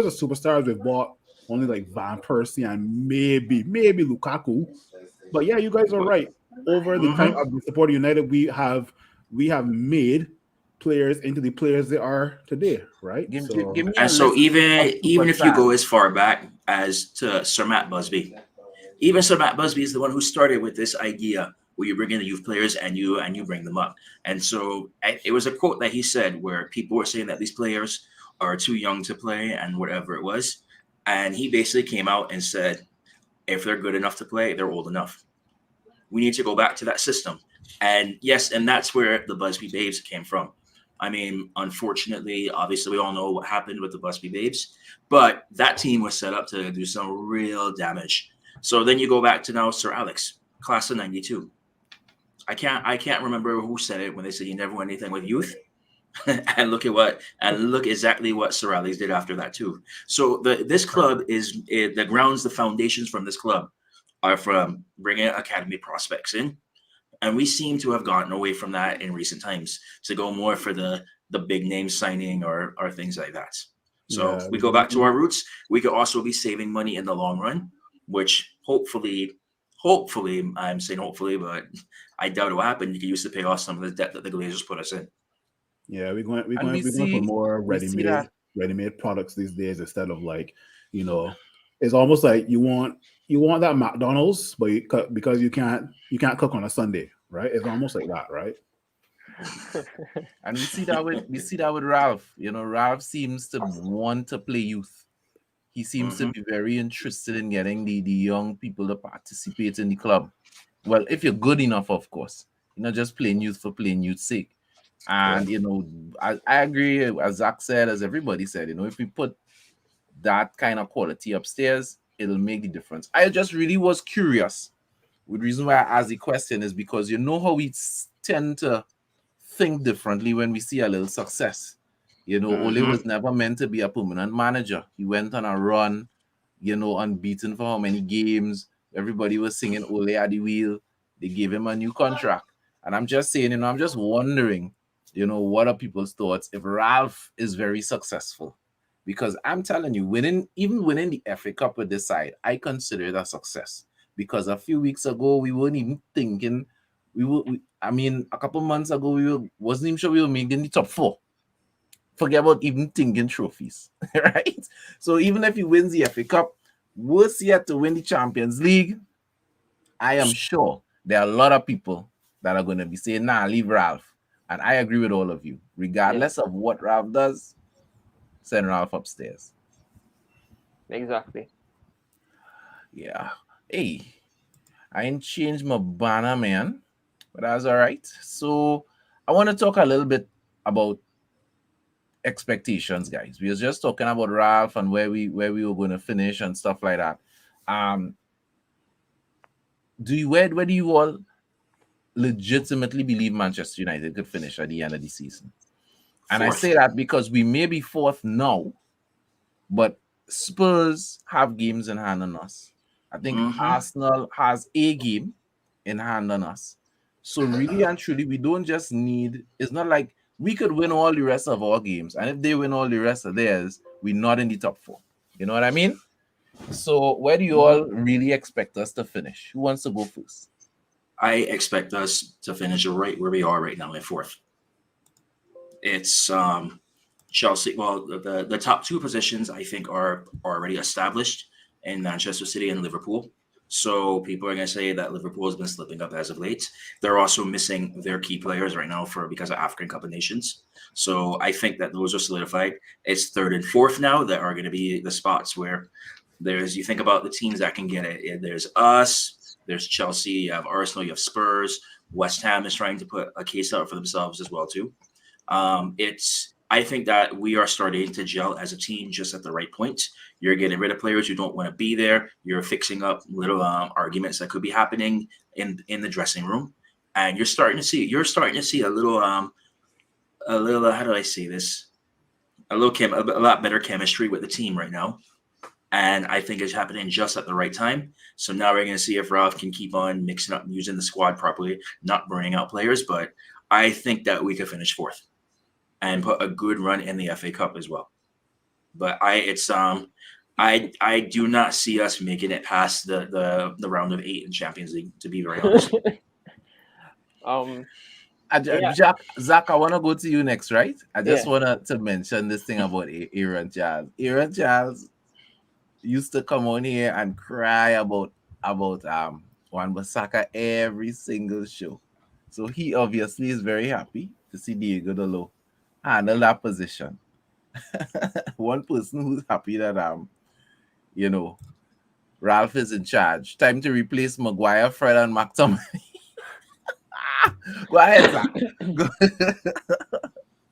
of superstars, we've bought only like Van Persie and maybe Lukaku. But yeah, you guys are right. Over the time of the support of United, we have made players into the players they are today, right? So even if you go as far back as to Sir Matt Busby, even Sir Matt Busby is the one who started with this idea where you bring in the youth players and you bring them up. And so it was a quote that he said where people were saying that these players are too young to play and whatever it was. And he basically came out and said, if they're good enough to play, they're old enough. We need to go back to that system. And yes, and that's where the Busby Babes came from. I mean, unfortunately, obviously, we all know what happened with the Busby Babes, but that team was set up to do some real damage. So then you go back to now Sir Alex, class of 92. I can't remember who said it when they said you never won anything with youth. and look exactly what Sir Alex did after that too. So this club is the grounds, the foundations from this club are from bringing academy prospects in. And we seem to have gotten away from that in recent times to go more for the big name signing or things like that. So we go back to our roots. We could also be saving money in the long run, which hopefully, I'm saying hopefully, but I doubt it will happen. You can use to pay off some of the debt that the Glazers put us in. Yeah, we're going for more ready-made products these days instead of like, it's almost like you want that McDonald's, but because you can't cook on a Sunday, right? It's almost like that, right? And we see that with Ralph. Ralph seems to want to play youth. He seems to Mhm. be very interested in getting the young people to participate in the club. Well, if you're good enough, of course. You're not just playing youth for playing youth's sake. And Right. I agree, as Zach said, as everybody said, if we put that kind of quality upstairs, it'll make the difference. I just really was curious. The reason why I asked the question is because you know how we tend to think differently when we see a little success. Ole Mhm. was never meant to be a permanent manager. He went on a run, unbeaten for how many games. Everybody was singing Ole at the wheel. They gave him a new contract. And I'm just saying, I'm just wondering, what are people's thoughts if Ralph is very successful? Because I'm telling you, even winning the FA Cup with this side, I consider it a success. Because a few weeks ago, we weren't even thinking I mean, a couple months ago, wasn't even sure we were making the top four. Forget about even thinking trophies, right? So even if he wins the FA Cup, worse yet to win the Champions League, I am sure there are a lot of people that are going to be saying, nah, leave Ralph. And I agree with all of you. Regardless of what Ralph does, send Ralph upstairs. Exactly. Yeah. Hey, I ain't changed my banner, man. But that's all right. So I want to talk a little bit about expectations, guys. We were just talking about Ralph and where we were going to finish and stuff like that. Um, where do you all legitimately believe Manchester United could finish at the end of the season? And I Fourth. say that because we may be fourth now, but Spurs have games in hand on us. I think Mhm. Arsenal has a game in hand on us. So really and truly, we don't just need. It's not like we could win all the rest of our games, and if they win all the rest of theirs, we're not in the top four. You know what I mean? So where do you Mhm. all really expect us to finish? Who wants to go first? I expect us to finish right where we are right now in fourth. It's Chelsea. Well, the top two positions I think are already established in Manchester City and Liverpool. So people are going to say that Liverpool has been slipping up as of late. They're also missing their key players right now because of African Cup of Nations. So I think that those are solidified. It's third and fourth now that are going to be the spots where you think about the teams that can get it. There's us, there's Chelsea, you have Arsenal, you have Spurs. West Ham is trying to put a case out for themselves as well too. I think that we are starting to gel as a team just at the right point. You're getting rid of players who don't want to be there. You're fixing up little arguments that could be happening in the dressing room, and you're starting to see a little how do I say this, a lot better chemistry with the team right now. And I think it's happening just at the right time. So now we're going to see if Ralph can keep on mixing up, using the squad properly, not burning out players. But I think that we could finish fourth and put a good run in the FA Cup as well. But I do not see us making it past the round of eight in Champions League. To be very honest, um, yeah, Zach, I want to go to you next, right? I just yeah. want to mention this thing about Aaron Charles. Aaron Charles used to come on here and cry about Juan Bissaka every single show. So he obviously is very happy to see Diego Dalo handle that position. One person who's happy that you know Ralph is in charge. Time to replace Maguire, Fred, and McTominay. Go ahead, Zach. Go.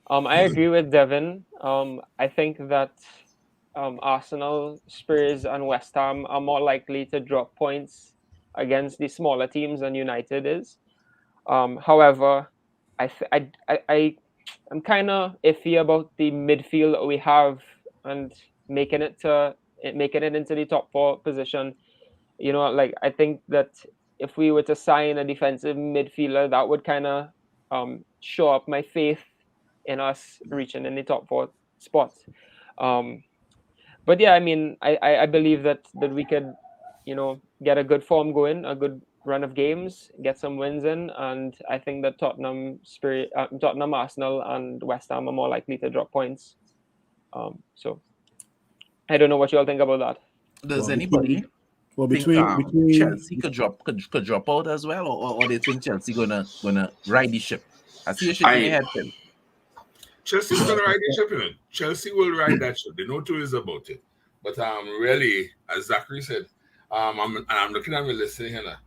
I agree with Devin. I think that Arsenal, Spurs, and West Ham are more likely to drop points against the smaller teams than United is. However, I'm kind of iffy about the midfield that we have and making it into the top four position. Like I think that if we were to sign a defensive midfielder, that would kind of show up my faith in us reaching in the top four spots. Um, but yeah, I mean, I believe that we could, get a good form going, a good run of games, get some wins in, and I think that Tottenham, Arsenal, and West Ham are more likely to drop points. So I don't know what you all think about that. Does Well, between anybody? Well, think between Chelsea could drop out as well, or they think Chelsea gonna ride the ship? I see you shaking your head, Phil. Chelsea's gonna ride the ship, you know. Chelsea will ride that ship. They know two is about it. But really, as Zachary said, I'm looking at my list here now.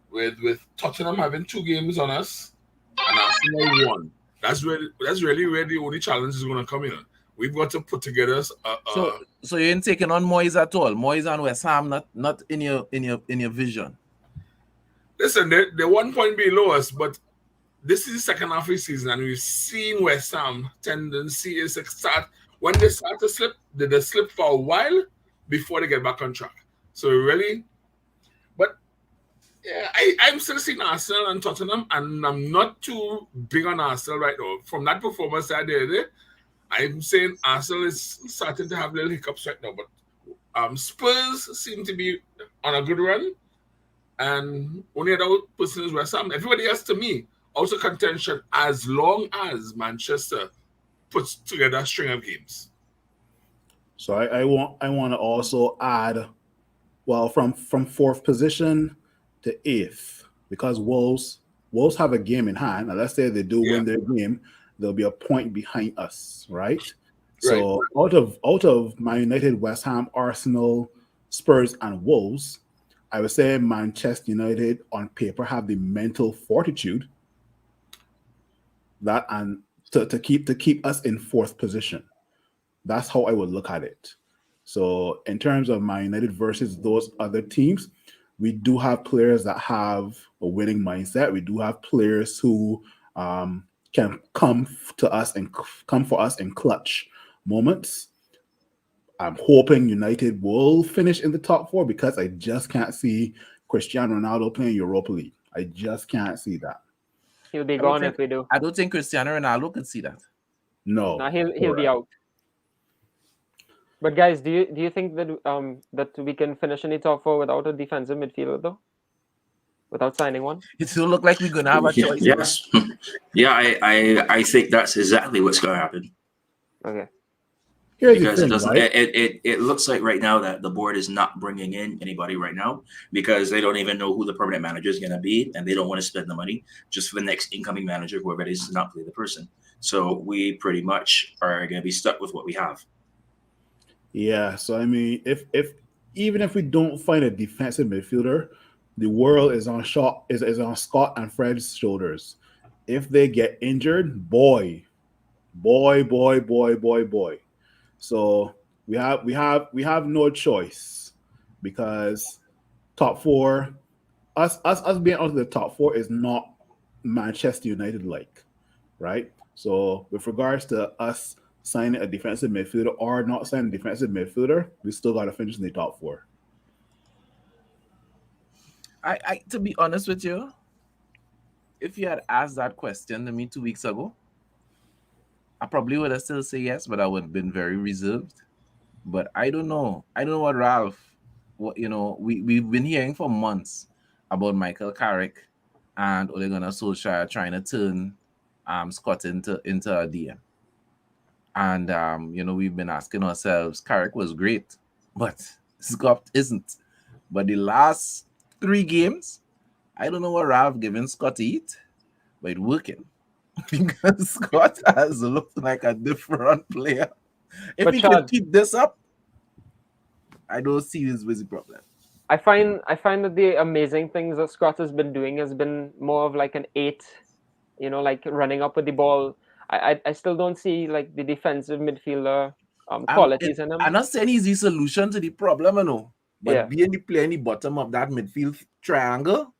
With Tottenham having 2 games on us and Arsenal 1. That's really where the only challenge is gonna come in. We've got to put together. So you ain't taking on Moyes at all. Moyes and West Ham not in your vision. Listen, they're 1 point below us, but this is the second half of the season, and we've seen West Ham tendency is to start when they start to slip. They slip for a while before they get back on track. So really, but yeah, I'm still seeing Arsenal and Tottenham, and I'm not too big on Arsenal right now. From that performance that they did, I'm saying Arsenal is starting to have little hiccups right now. But Spurs seem to be on a good run, and only other person is West Ham. Everybody else, to me, also contention as long as Manchester puts together a string of games. So I want to also add, well, from 4th position to 8th, because Wolves have a game in hand. And let's say they do win their game, there'll be a point behind us, right? So out of Man United, West Ham, Arsenal, Spurs, and Wolves, I would say Manchester United on paper have the mental fortitude that and to keep us in 4th position. That's how I would look at it. So in terms of Man United versus those other teams, we do have players that have a winning mindset. We do have players who can come to us and come for us in clutch moments. I'm hoping United will finish in the top 4 because I just can't see Cristiano Ronaldo playing Europa League. I just can't see that. He'll be gone if we do. I don't think Cristiano Ronaldo could see that. No, he'll be out. But guys, do you think that that we can finish in the top 4 without a defensive midfielder though? Without signing one? It still look like we're gonna have a choice. Yes. Yeah, I think that's exactly what's gonna happen. Okay. Because it looks like right now that the board is not bringing in anybody right now because they don't even know who the permanent manager is going to be, and they don't want to spend the money just for the next incoming manager, whoever it is, to not play the person. So we pretty much are going to be stuck with what we have. Yeah. So I mean, even if we don't find a defensive midfielder, the world is on on Scott and Fred's shoulders. If they get injured, boy. So we have no choice because top 4, us being out of the top 4 is not Manchester United like, right? So with regards to us signing a defensive midfielder or not signing a defensive midfielder, we still got to finish in the top 4. I to be honest with you, if you had asked that question to me 2 weeks ago, I probably would have still say yes, but I would have been very reserved. But I don't know. I don't know what Ralph. We've been hearing for months about Michael Carrick and Ole Gunnar Solskjaer trying to turn Scott into a DM. And we've been asking ourselves, Carrick was great, but Scott isn't. But the last 3 games, I don't know what Ralph giving Scott to eat, but it's working. Because Scott has looked like a different player. If he can keep this up, I don't see this as a problem. I find that the amazing things that Scott has been doing has been more of like an 8, like running up with the ball. I still don't see like the defensive midfielder qualities in him. I'm not saying he's the solution to the problem, but being the player in the bottom of that midfield triangle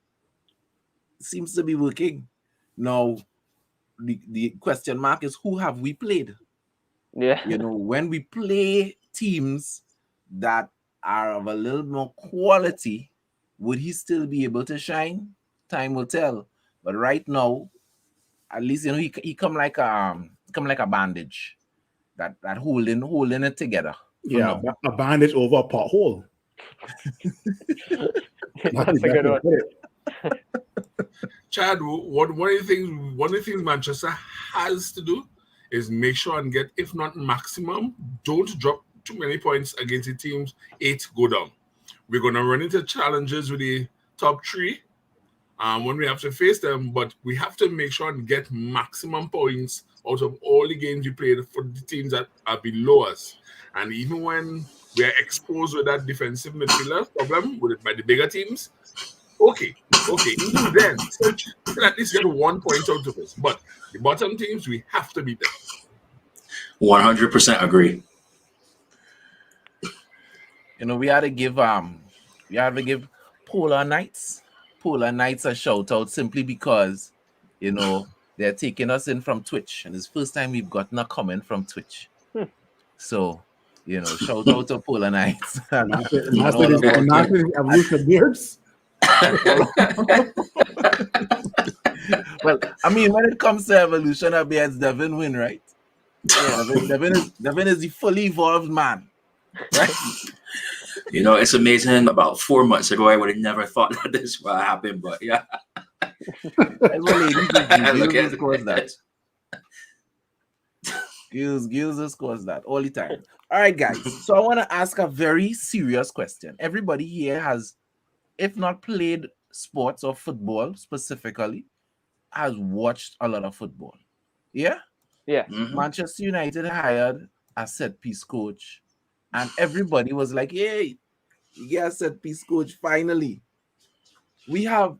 seems to be working. Now, the question mark is, who have we played? Yeah. When we play teams that are of a little more quality, would he still be able to shine? Time will tell. But right now, at least he come like a bandage that holding it together. Yeah, a bandage over a pothole. That's a good one. Chad, one of the things Manchester has to do is make sure and get, if not maximum, don't drop too many points against the teams 8 go down. we're going to run into challenges with the top three when we have to face them, but we have to make sure and get maximum points out of all the games we played for the teams that are below us. And even when we are exposed with that defensive midfielder problem by the bigger teams, okay, even then, we'll at least get 1 point out of it. But the bottom teams, we have to beat them. 100% agree. You know, we had to give Polar Knights a shout out simply because, you know, they're taking us in from Twitch, and it's the first time we've gotten a comment from Twitch. So, you know, shout out to Polar Knights. Evolution of beards. Well, I mean, when it comes to evolution of beards, Devin win, right? Yeah, Devin is the fully evolved man, right? You know, it's amazing. About 4 months ago, I would have never thought that this would happen, but yeah. Gills scores that. Gills scores that all the time. All right, guys. So I want to ask a very serious question. Everybody here has, if not played sports or football specifically, has watched a lot of football. Yeah? Yeah. Mhm. Manchester United hired a set piece coach, and everybody was like, "Hey, you get a set piece coach finally." We have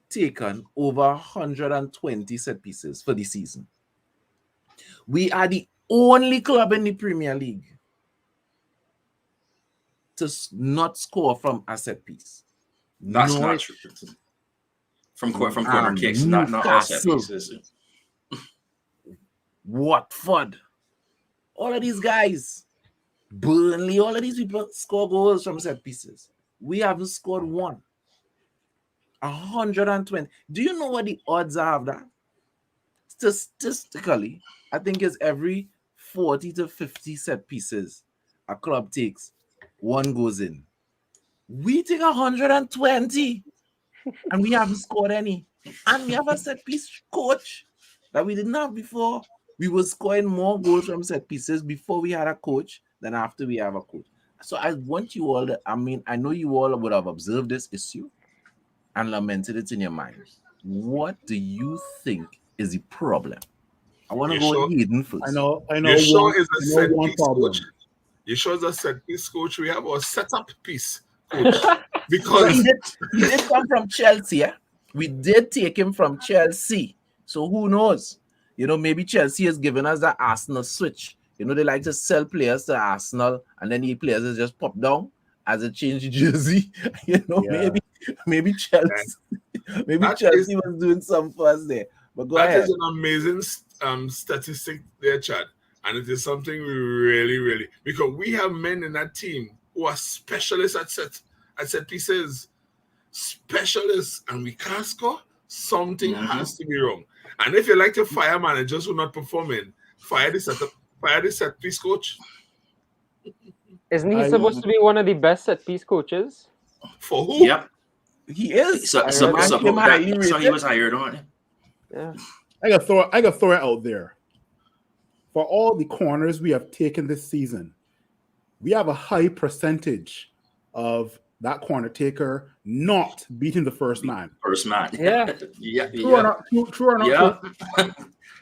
taken over 120 set pieces for the season. We are the only club in the Premier League to not score from a set piece. That's not true. From corner kicks, not all set Newcastle, pieces. Watford, all of these guys, Burnley, all of these people score goals from set pieces. We haven't scored one. 120. Do you know what the odds are of that? Statistically, I think it's every 40 to 50 set pieces a club takes, one goes in. We take 120 and we haven't scored any. And we have a set piece coach that we didn't have before. We were scoring more goals from set pieces before we had a coach than after we have a coach. So I want you all to, I mean, I know you all would have observed this issue and lamented it in your mind. What do you think is the problem? I want to go with Hayden first. I know. You sure is a set one piece problem. coach? You sure is a set piece coach? We have a setup piece coach. Because So he did come from Chelsea. Yeah? We did take him from Chelsea. So who knows? You know, maybe Chelsea has given us the Arsenal switch. You know, they like to sell players to Arsenal and then the players just pop down as a change jersey. You know, Yeah. maybe Chelsea, Chelsea was doing some for us there. But go that ahead. is an amazing statistic there, Chad. And it is something we really, because we have men in that team who are specialists at set pieces, specialists, and we can't score. Something has to be wrong. And if you like to fire managers who are not performing, fire the set piece coach. Isn't he supposed to be one of the best set piece coaches? For who? Yep. He is. So he was hired on. Yeah. I gotta throw it out there. For all the corners we have taken this season, we have a high percentage of that corner taker not beating the first man. First man. Yeah. Yeah. True or not? True or not? Yeah.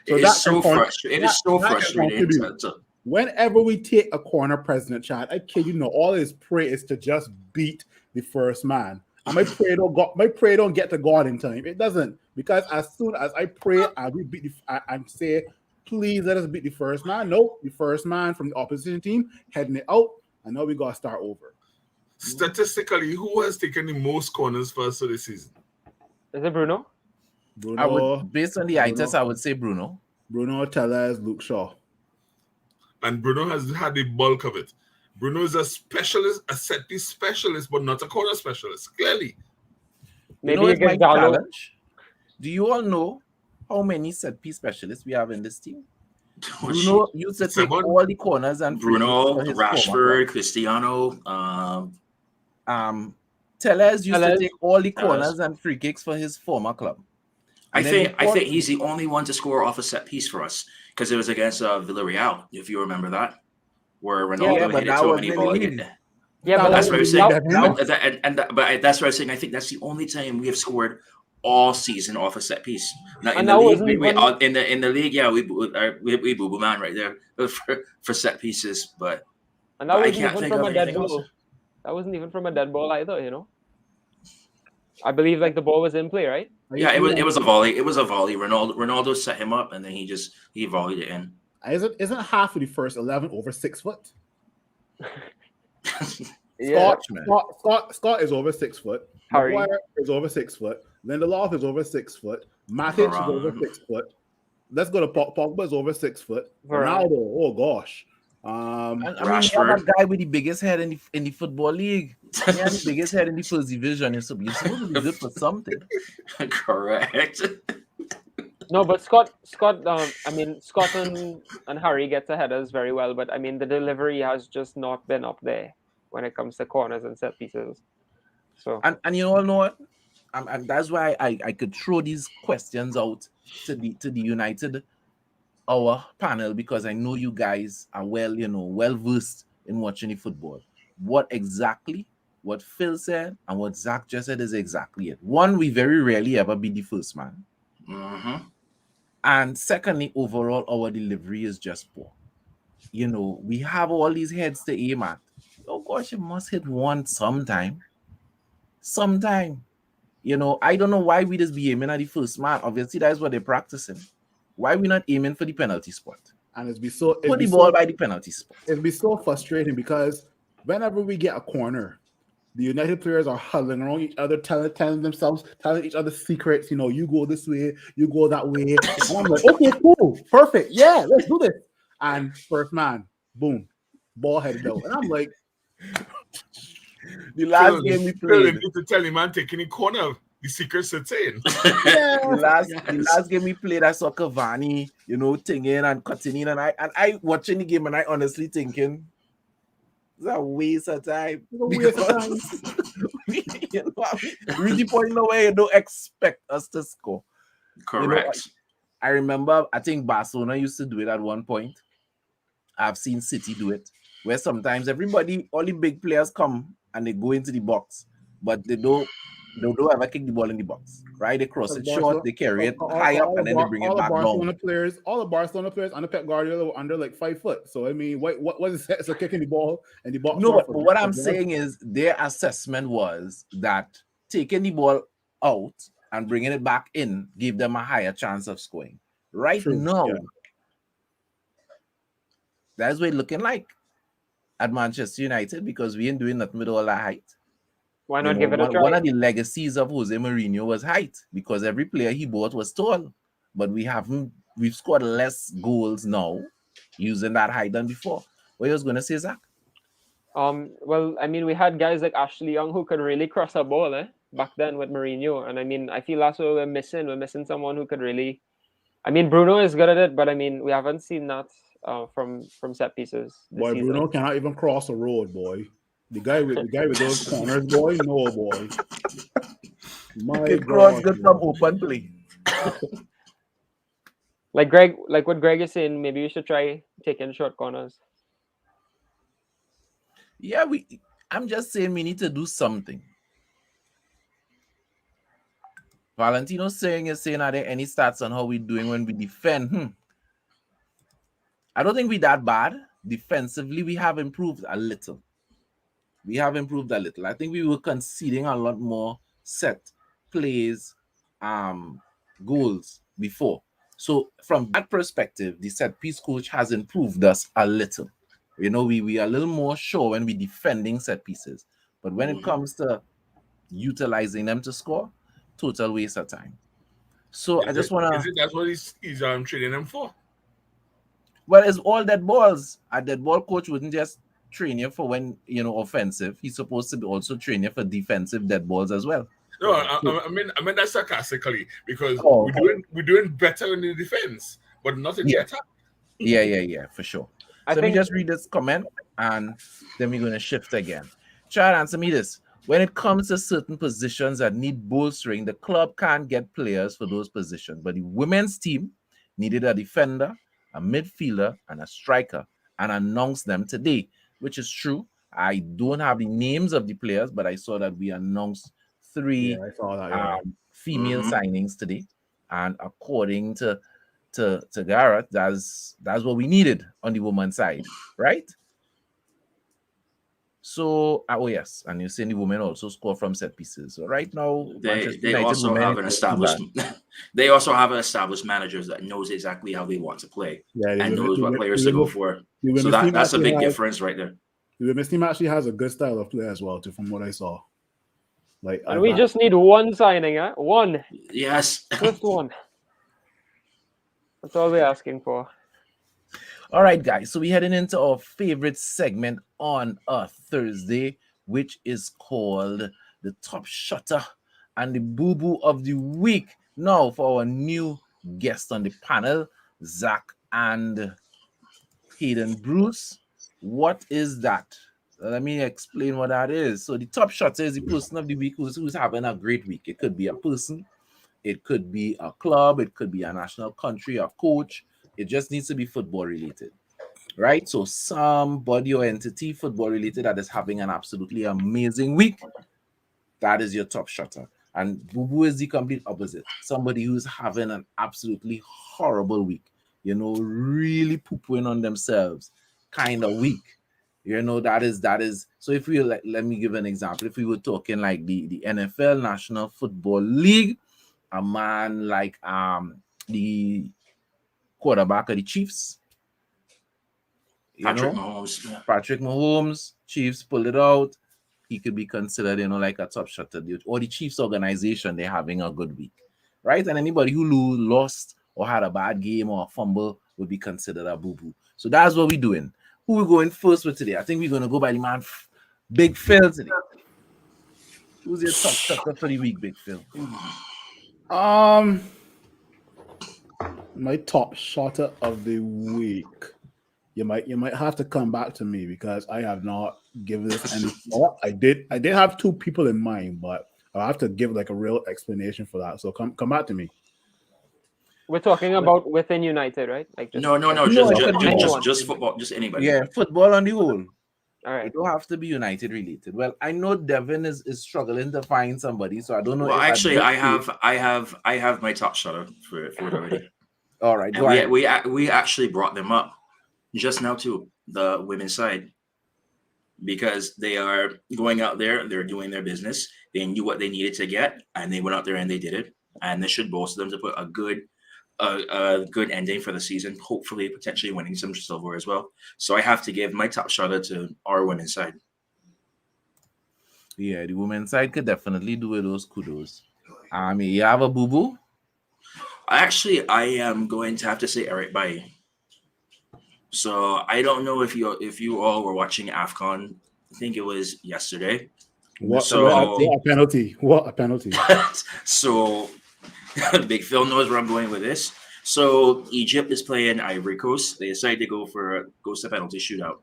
So It that is so can frustrating. It is so that can frustrating. contribute. Whenever we take a corner, President Chad, I kid you, all his pray is to just beat the first man. And my prayer don't get to God in time. It doesn't, because as soon as I pray and we beat and say, please let us beat the first man. Nope, the first man from the opposition team heading it out, and now we gotta start over. Statistically, who has taken the most corners for us this season? Is it Bruno? Based on the eye test, I would say Bruno. Bruno, Tellez, Luke Shaw. And Bruno has had the bulk of it. Bruno is a specialist, a set piece specialist, but not a corner specialist, clearly. Maybe you know, it's my against Gallo. challenge. Do you all know how many set piece specialists we have in this team? Bruno used to take all the corners and Bruno, for his Rashford, Cristiano. Tellez used to Tellez. take all the corners and free kicks for his former club. I And then think he's the only one to score off a set piece for us, because it was against Villarreal, if you remember that, where Ronaldo but hit it that to him was and he in ball the hit league. it. Yeah, Now, but That's that what I was was, saying. that, But that's what I was saying. I think that's the only time we have scored all season off a set piece. Now in and the that league, wasn't we even in the league, yeah, we boo boo man right there for set pieces. and that But I wasn't can't even think from of a dead anything else. ball. That wasn't even from a dead ball either, you know. I believe like the ball was in play, right? Yeah, it was a volley. It was a volley. Ronaldo set him up, and then he volleyed it in. Isn't half of the first 11 over 6 foot? Yeah, Scott is over 6 foot. Harry. Maguire is over 6 foot. Lindelof is over 6 foot. Matic is over Varane. 6 foot. Let's go to Pogba is over 6 foot. Varane. Ronaldo, oh gosh. I mean, we have a Rashford. guy with the biggest head in the football league. He has the biggest head in the first division. You're supposed to be good for something. Correct. No, but I mean, Scott and Harry get to headers very well, but I mean, the delivery has just not been up there when it comes to corners and set pieces. So, And you all know what? And that's why I could throw these questions out to the United our panel, because I know you guys are well versed in watching the football. What Phil said and what Zach just said is exactly it. One, we very rarely ever be the first man. Mm-hmm. And secondly, overall, our delivery is just poor. We have all these heads to aim at. Oh gosh, you must hit one sometime. I don't know why we just be aiming at the first man. Obviously, that's what they're practicing. Why we not aiming for the penalty spot? And Put the ball by the penalty spot. It'd be so frustrating because whenever we get a corner, the United players are huddling around each other, telling each other secrets. You go this way, you go that way. And I'm like, okay, cool, perfect, yeah, let's do this. And first man, boom, ball headed out. And I'm like, the last game we Phil, played, need to tell him, man, taking the corner. The secrets are saying. the last game we played, I saw Cavani, tinging and cutting in, and I watching the game, and I honestly thinking, it's a waste of time. Reach the point now where you don't expect us to score. Correct. I remember, I think Barcelona used to do it at one point. I've seen City do it, where sometimes all the big players come and they go into the box, but they don't ever kick the ball in the box, right? They cross it short, they carry it high up, and then they bring it back down. All the Barcelona players under Pep Guardiola were under like 5 foot. So I mean, what is that? So kicking the ball and the box. No, but what I'm saying is their assessment was that taking the ball out and bringing it back in gave them a higher chance of scoring. Right now, that's what it's looking like at Manchester United, because we ain't doing nothing with all that height. why not give it a try? One of the legacies of Jose Mourinho was height, because every player he bought was tall, but we've scored less goals now using that height than before. What you was going to say, Zach? Well, I mean, we had guys like Ashley Young who could really cross a ball, back then with Mourinho, and I mean, I feel that's what we're missing. We're missing someone who could really. I mean, Bruno is good at it, but I mean, we haven't seen that from set pieces. Boy, season. Bruno cannot even cross a road, boy. The guy with those corners, boy, no, boy. My Cross God, good from open play. Like what Greg is saying, maybe we should try taking short corners. Yeah, I'm just saying we need to do something. Valentino saying, are there any stats on how we're doing when we defend? I don't think we're that bad. Defensively, we have improved a little. I think we were conceding a lot more set plays, goals before. So from that perspective, the set piece coach has improved us a little. We are a little more sure when we're defending set pieces. But when it comes to utilizing them to score, total waste of time. So I just want to... Is it that's what he's training them for? Well, it's all dead balls. A dead ball coach wouldn't just train you for when, offensive. He's supposed to be also train you for defensive dead balls as well. No, I mean that sarcastically, because we're doing better in the defense, but not in the attack. Yeah, for sure. Let me just read this comment, and then we're going to shift again. Try to answer me this. When it comes to certain positions that need bolstering, the club can't get players for those positions. But the women's team needed a defender, a midfielder, and a striker, and announced them today, which is true. I don't have the names of the players, but I saw that we announced 3 Yeah, I saw that. Yeah. female Mhm. signings today, and according to Garrett, that's what we needed on the women's side, right? So, oh yes, and you're saying the women also score from set pieces. So right now, Manchester They United also women have is an not too bad. established they also have an established managers that knows exactly how they want to play Yeah, and knows what players to go for. So that's a big difference right there. The women's team actually has a good style of play as well, too, from what I saw. Like, And we just need one signing, huh? One. Yes. Just one. That's all we're asking for. All right, guys. So we're heading into our favorite segment on a Thursday, which is called the Top Shutter and the Boo Boo of the Week. Now, for our new guest on the panel, Zach and Hayden Bruce. What is that? Let me explain what that is. So the top shutter is the person of the week who's having a great week. It could be a person, it could be a club, it could be a national country, a coach. It just needs to be football related, right? So somebody or entity football related that is having an absolutely amazing week, that is your top shutter. And Boo Boo is the complete opposite. Somebody who's having an absolutely horrible week, really poo-pooing on themselves kind of week. That is. So if we let me give an example. If we were talking like the NFL, National Football League, a man like the quarterback of the Chiefs, Patrick Mahomes, Chiefs pulled it out. He could be considered, like a top shutter. Or the Chiefs organization, they're having a good week, right? And anybody who lost or had a bad game or a fumble would be considered a boo-boo. So that's what we're doing. Who we going first with today? I think we're going to go by the man, Big Phil, today. Who's your top shutter for the week, Big Phil? My top shutter of the week. You might have to come back to me because I have not given this any thought. I did have 2 people in mind, but I'll have to give like a real explanation for that. So come back to me. We're talking about within United, right? Like No, just football, just anybody. Yeah, football on the whole. All right. It don't have to be United related. Well, I know Devin is struggling to find somebody, so I don't know. Well, actually, I have my top shutter for it already. All right, go and ahead. we actually brought them up just now too, the women's side, because they are going out there, they're doing their business. They knew what they needed to get, and they went out there and they did it. And this should boast them to put a good ending for the season, hopefully potentially winning some silver as well. So I have to give my top shutter to our women's side. Yeah, the women's side could definitely do with those kudos. You have a boo-boo? Actually, I am going to have to say Eric Bailly. So I don't know if you all were watching AFCON. I think it was yesterday. What a penalty. What a penalty. So Big Phil knows where I'm going with this. So Egypt is playing Ivory Coast. They decide to go to penalty shootout.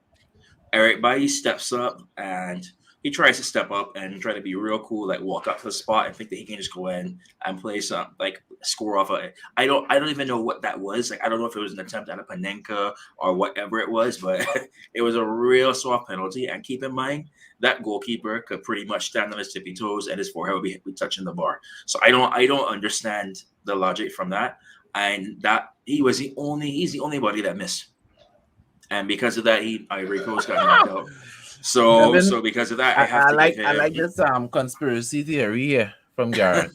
Eric Bailly steps up and he tries to step up and try to be real cool, like walk up to the spot and think that he can just go in and play some, like score off of it. I don't even know what that was. Like I don't know if it was an attempt at a Panenka or whatever it was, but it was a real soft penalty. And keep in mind that goalkeeper could pretty much stand on his tippy toes and his forehead would be touching the bar. So I don't understand the logic from that. And that he's the only body that missed. And because of that, Ivory Coast got knocked out. So because of that, I like this conspiracy theory here from Garrett.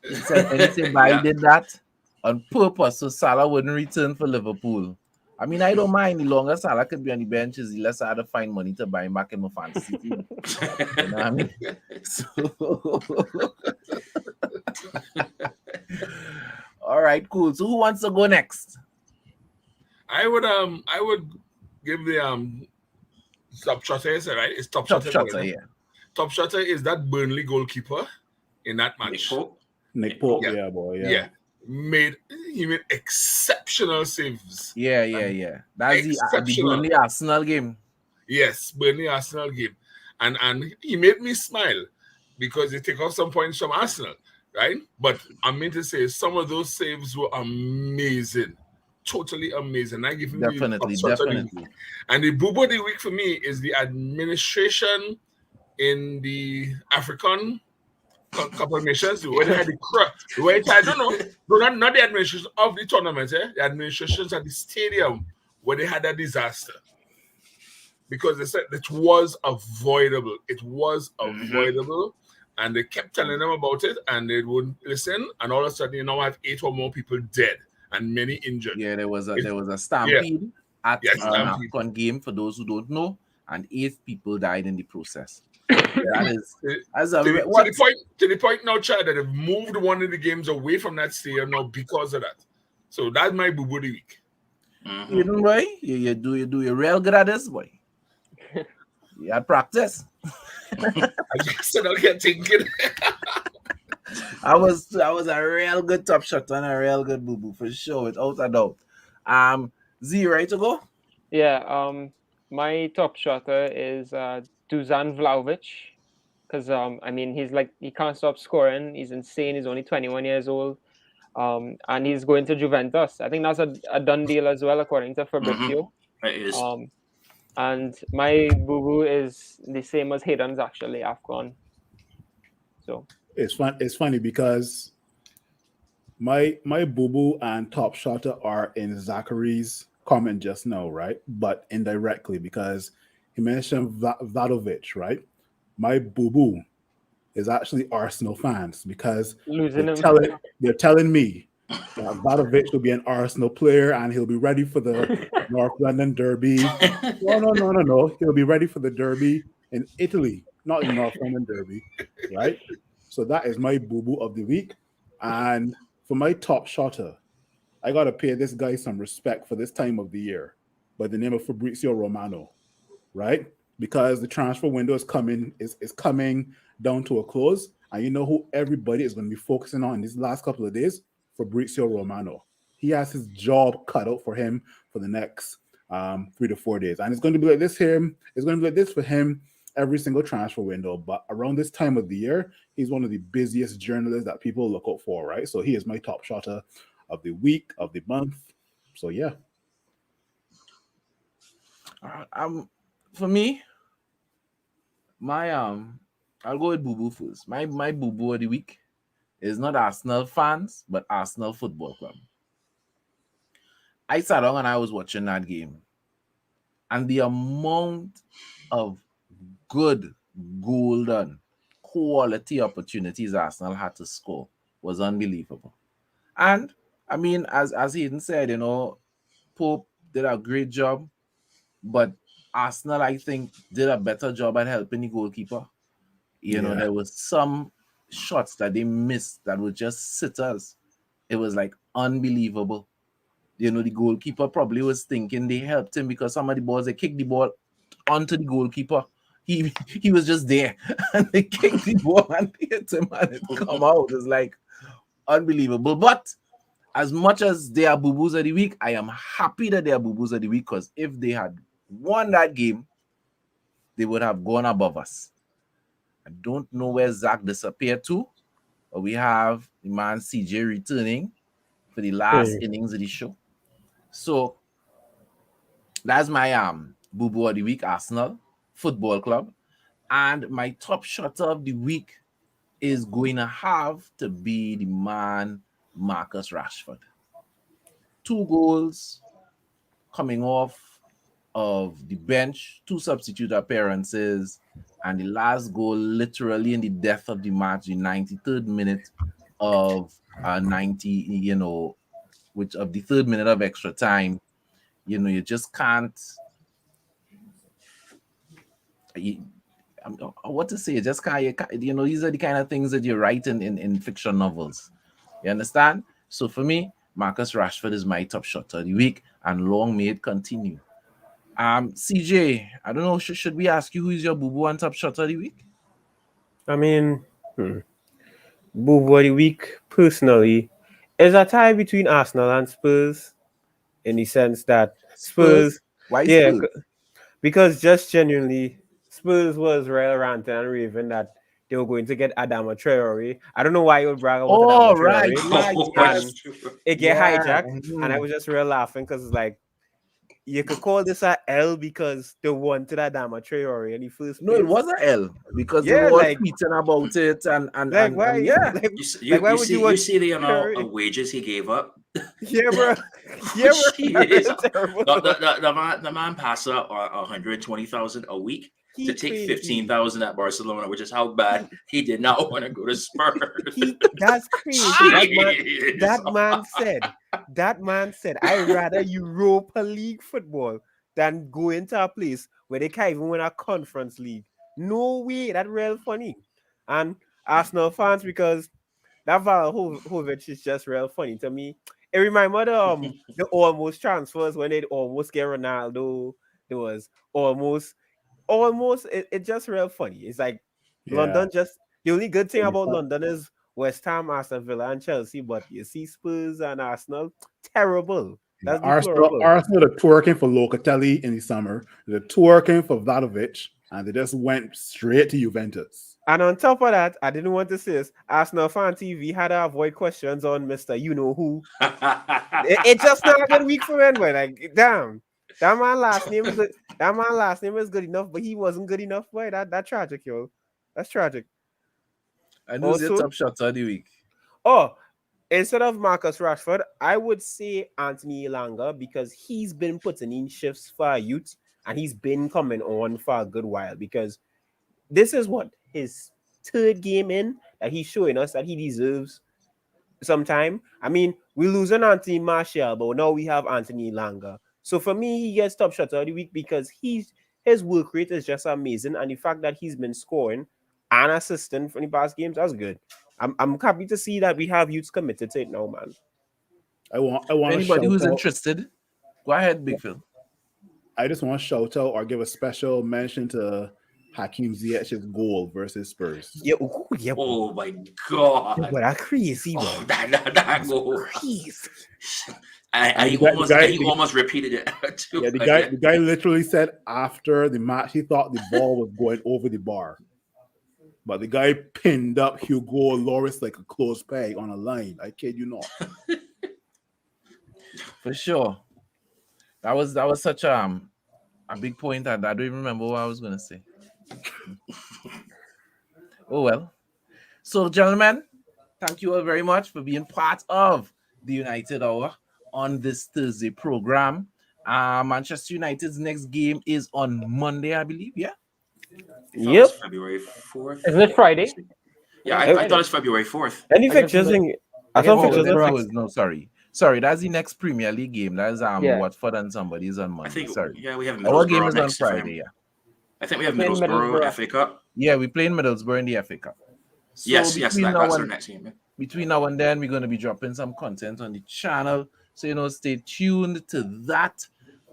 He said Bailly did that on purpose so Salah wouldn't return for Liverpool. I mean, I don't mind. The longer Salah could be on the benches, the less I had to find money to buy him back in my fantasy team. You know what I mean? So all right, cool. So who wants to go next? I would give the top shutter, right? It's top shutter, yeah. Top shutter is that Burnley goalkeeper in that match. Nick Pope, yeah. Yeah, boy, yeah. Yeah. He made exceptional saves. Yeah. That's the Burnley Arsenal game. Yes, Burnley Arsenal game. And he made me smile because they take off some points from Arsenal, right? But I mean to say some of those saves were amazing. totally amazing. I give him the Definitely, top shot of the week. definitely. And the boob of the week for me is the administration in the African couple of nations, where they had the way I don't know, no, not the administration of the tournament, the administrations at the stadium where they had a disaster. Because they said it was avoidable. It was avoidable. And they kept telling them about it and they wouldn't listen. And all of a sudden, you now have 8 or more people dead and many injured. Yeah, there was a stampede at an AFCON game, for those who don't know, and 8 people died in the process. That is to the point now, Chad, that they've moved one of the games away from that stadium now because of that. So that's my boo-boo of the week. You know, boy, you do real good at this, boy. You had practice. I said I'll get thinking. I was a real good top shot and a real good boo-boo for sure, without a doubt. Z, ready to go? Yeah. My top shotter is Dusan Vlahovic, because I mean he can't stop scoring. He's insane. He's only 21 years old. And he's going to Juventus. I think that's a done deal as well, according to Fabrizio. It is. And my boo-boo is the same as Hayden's, actually, AFCON. So it's fun. It's funny because my boo-boo and top shotter are in Zachary's comment just now, right? But indirectly, because he mentioned Vlahovic, right? My boo-boo is actually Arsenal fans, because they're telling me that Vlahovic will be an Arsenal player and he'll be ready for the North London Derby. No. He'll be ready for the Derby in Italy, not the North London Derby, right? So that is my boo-boo of the week. And for my top shotter, I got to pay this guy some respect for this time of the year by the name of Fabrizio Romano, right? Because the transfer window is coming down to a close. And you know who everybody is going to be focusing on these last couple of days? Fabrizio Romano. He has his job cut out for him for the next 3 to 4 days. And it's going to be like this here. It's going to be like this for him every single transfer window. But around this time of the year, he's one of the busiest journalists that people look out for, right? So he is my top shotter of the week, of the month. So yeah. For me, I'll go with boo-boo first. My boo-boo of the week is not Arsenal fans, but Arsenal Football Club. I sat down and I was watching that game, and the amount of good, golden, quality opportunities Arsenal had to score was unbelievable. And I mean, as Hayden said, you know, Pope did a great job, but Arsenal, I think, did a better job at helping the goalkeeper. You know, there was some shots that they missed that were just sitters. It was like unbelievable. You know, the goalkeeper probably was thinking they helped him because some of the balls, they kicked the ball onto the goalkeeper. He was just there and they kicked the ball and hit him and it come out. It's like unbelievable. But as much as they are boo-boos of the week, I am happy that they are boo-boos of the week, because if they had won that game, they would have gone above us. I don't know where Zach disappeared to, but we have the man CJ returning for the last innings of the show. So that's my boo-boo of the week, Arsenal Football Club. And my top shotter of the week is going to have to be the man Marcus Rashford. 2 goals coming off of the bench, 2 substitute appearances, and the last goal literally in the death of the match, the 93rd minute of 90, you know, which of the 3rd minute of extra time. You know, you just can't. What to say? You just can't. You know, these are the kind of things that you write in fiction novels. You understand? So for me, Marcus Rashford is my top shotter of the week, and long may it continue. CJ, I don't know, should we ask you who is your boo-boo and top shotter of the week? I mean, boo-boo of the week, personally, is a tie between Arsenal and Spurs, in the sense that Spurs? Why Spurs? Because just genuinely, Spurs was real ranting and raving that they were going to get Adama Traore. I don't know why you would brag about Oh, Adama right, Traore. right, Oh, right. that's true. It get Yeah, hijacked, and I was just real laughing because it's like you could call this a L because they wanted Adama Traore in the first No, it place. was an L because they Yeah, were like- tweeting about it Like why? and yeah. Like, You, why you would see, you you want see the amount Traore? of wages he gave up. Yeah, bro. Yeah, bro. Jeez. That's terrible. The man passed up 120,000 a week He to take crazy. 15,000 at Barcelona, which is how bad he did not want to go to Spurs. That's crazy. Jeez. That man said, I'd rather Europa League football than go into a place where they can't even win a conference league. No way. That's real funny. And Arsenal fans, because that Vlahovic is just real funny to me. It reminds me of the almost transfers when they'd almost get Ronaldo. There was almost it's just real funny. It's like London just the only good thing about London is West Ham, Aston Villa, and Chelsea, but you see Spurs and Arsenal, terrible. That's deplorable. Arsenal are twerking for Locatelli in the summer. They're twerking for Vlahovic, and they just went straight to Juventus. And on top of that, I didn't want to say this. Arsenal Fan TV had to avoid questions on Mr. You Know Who. It's just not a good week for him, boy. Like, damn. That man last name is good enough, but he wasn't good enough, boy. That tragic, yo. That's tragic. And who's your Also- top shot of the week? Oh, instead of Marcus Rashford, I would say Anthony Elanga because he's been putting in shifts for youth and he's been coming on for a good while because this is what his third game in that he's showing us that he deserves some time. I mean, we're losing Anthony Martial, but now we have Anthony Elanga. So for me, he gets top shot of the week because his work rate is just amazing, and the fact that he's been scoring and assisting for the past games, that's good. I'm happy to see that we have youths committed to it now, man. I want to Anybody who's shout out- interested, go ahead, Big Phil. I just want to shout out or give a special mention to Hakim Ziyech's goal versus Spurs. Yeah, ooh, yeah, Oh my God. but that's crazy, Oh, bro. that goal. Crazy. He almost repeated it too. Yeah, the guy literally said after the match he thought the ball was going over the bar, but the guy pinned up Hugo Lloris like a close peg on a line. I kid you not. For sure. That was such a big point that I don't even remember what I was gonna say. Oh well. So, gentlemen, thank you all very much for being part of the United Hour on this Thursday program. Manchester United's next game is on Monday, I believe. Yeah. Yep. February 4th. Isn't it Friday? Yeah, I thought it's February 4th. Any I guess fixtures? it's I thought Oh, fixtures. no, sorry. That's the next Premier League game. That's Yeah. Watford and somebody is on I Monday. think, Sorry. yeah, we have Our game Middlesbrough is on next. Friday. Yeah. I think we have Playing Middlesbrough Middlesbrough. FA Cup. Yeah, we play in Middlesbrough in the FA Cup. So Yes, between that's now our and next game. between now and then, we're going to be dropping some content on the channel. So, stay tuned to that.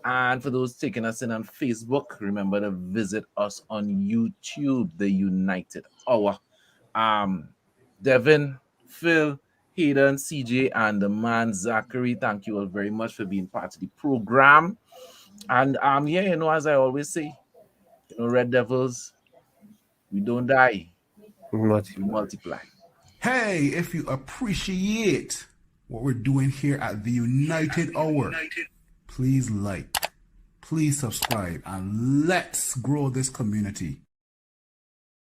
And for those taking us in on Facebook, remember to visit us on YouTube, The United Hour. Devin, Phil, Hayden, CJ, and the man Zachary, thank you all very much for being part of the program. And as I always say, Red Devils, we don't die, we multiply. Hey, if you appreciate what we're doing here at the United Hour, please like, please subscribe, and let's grow this community.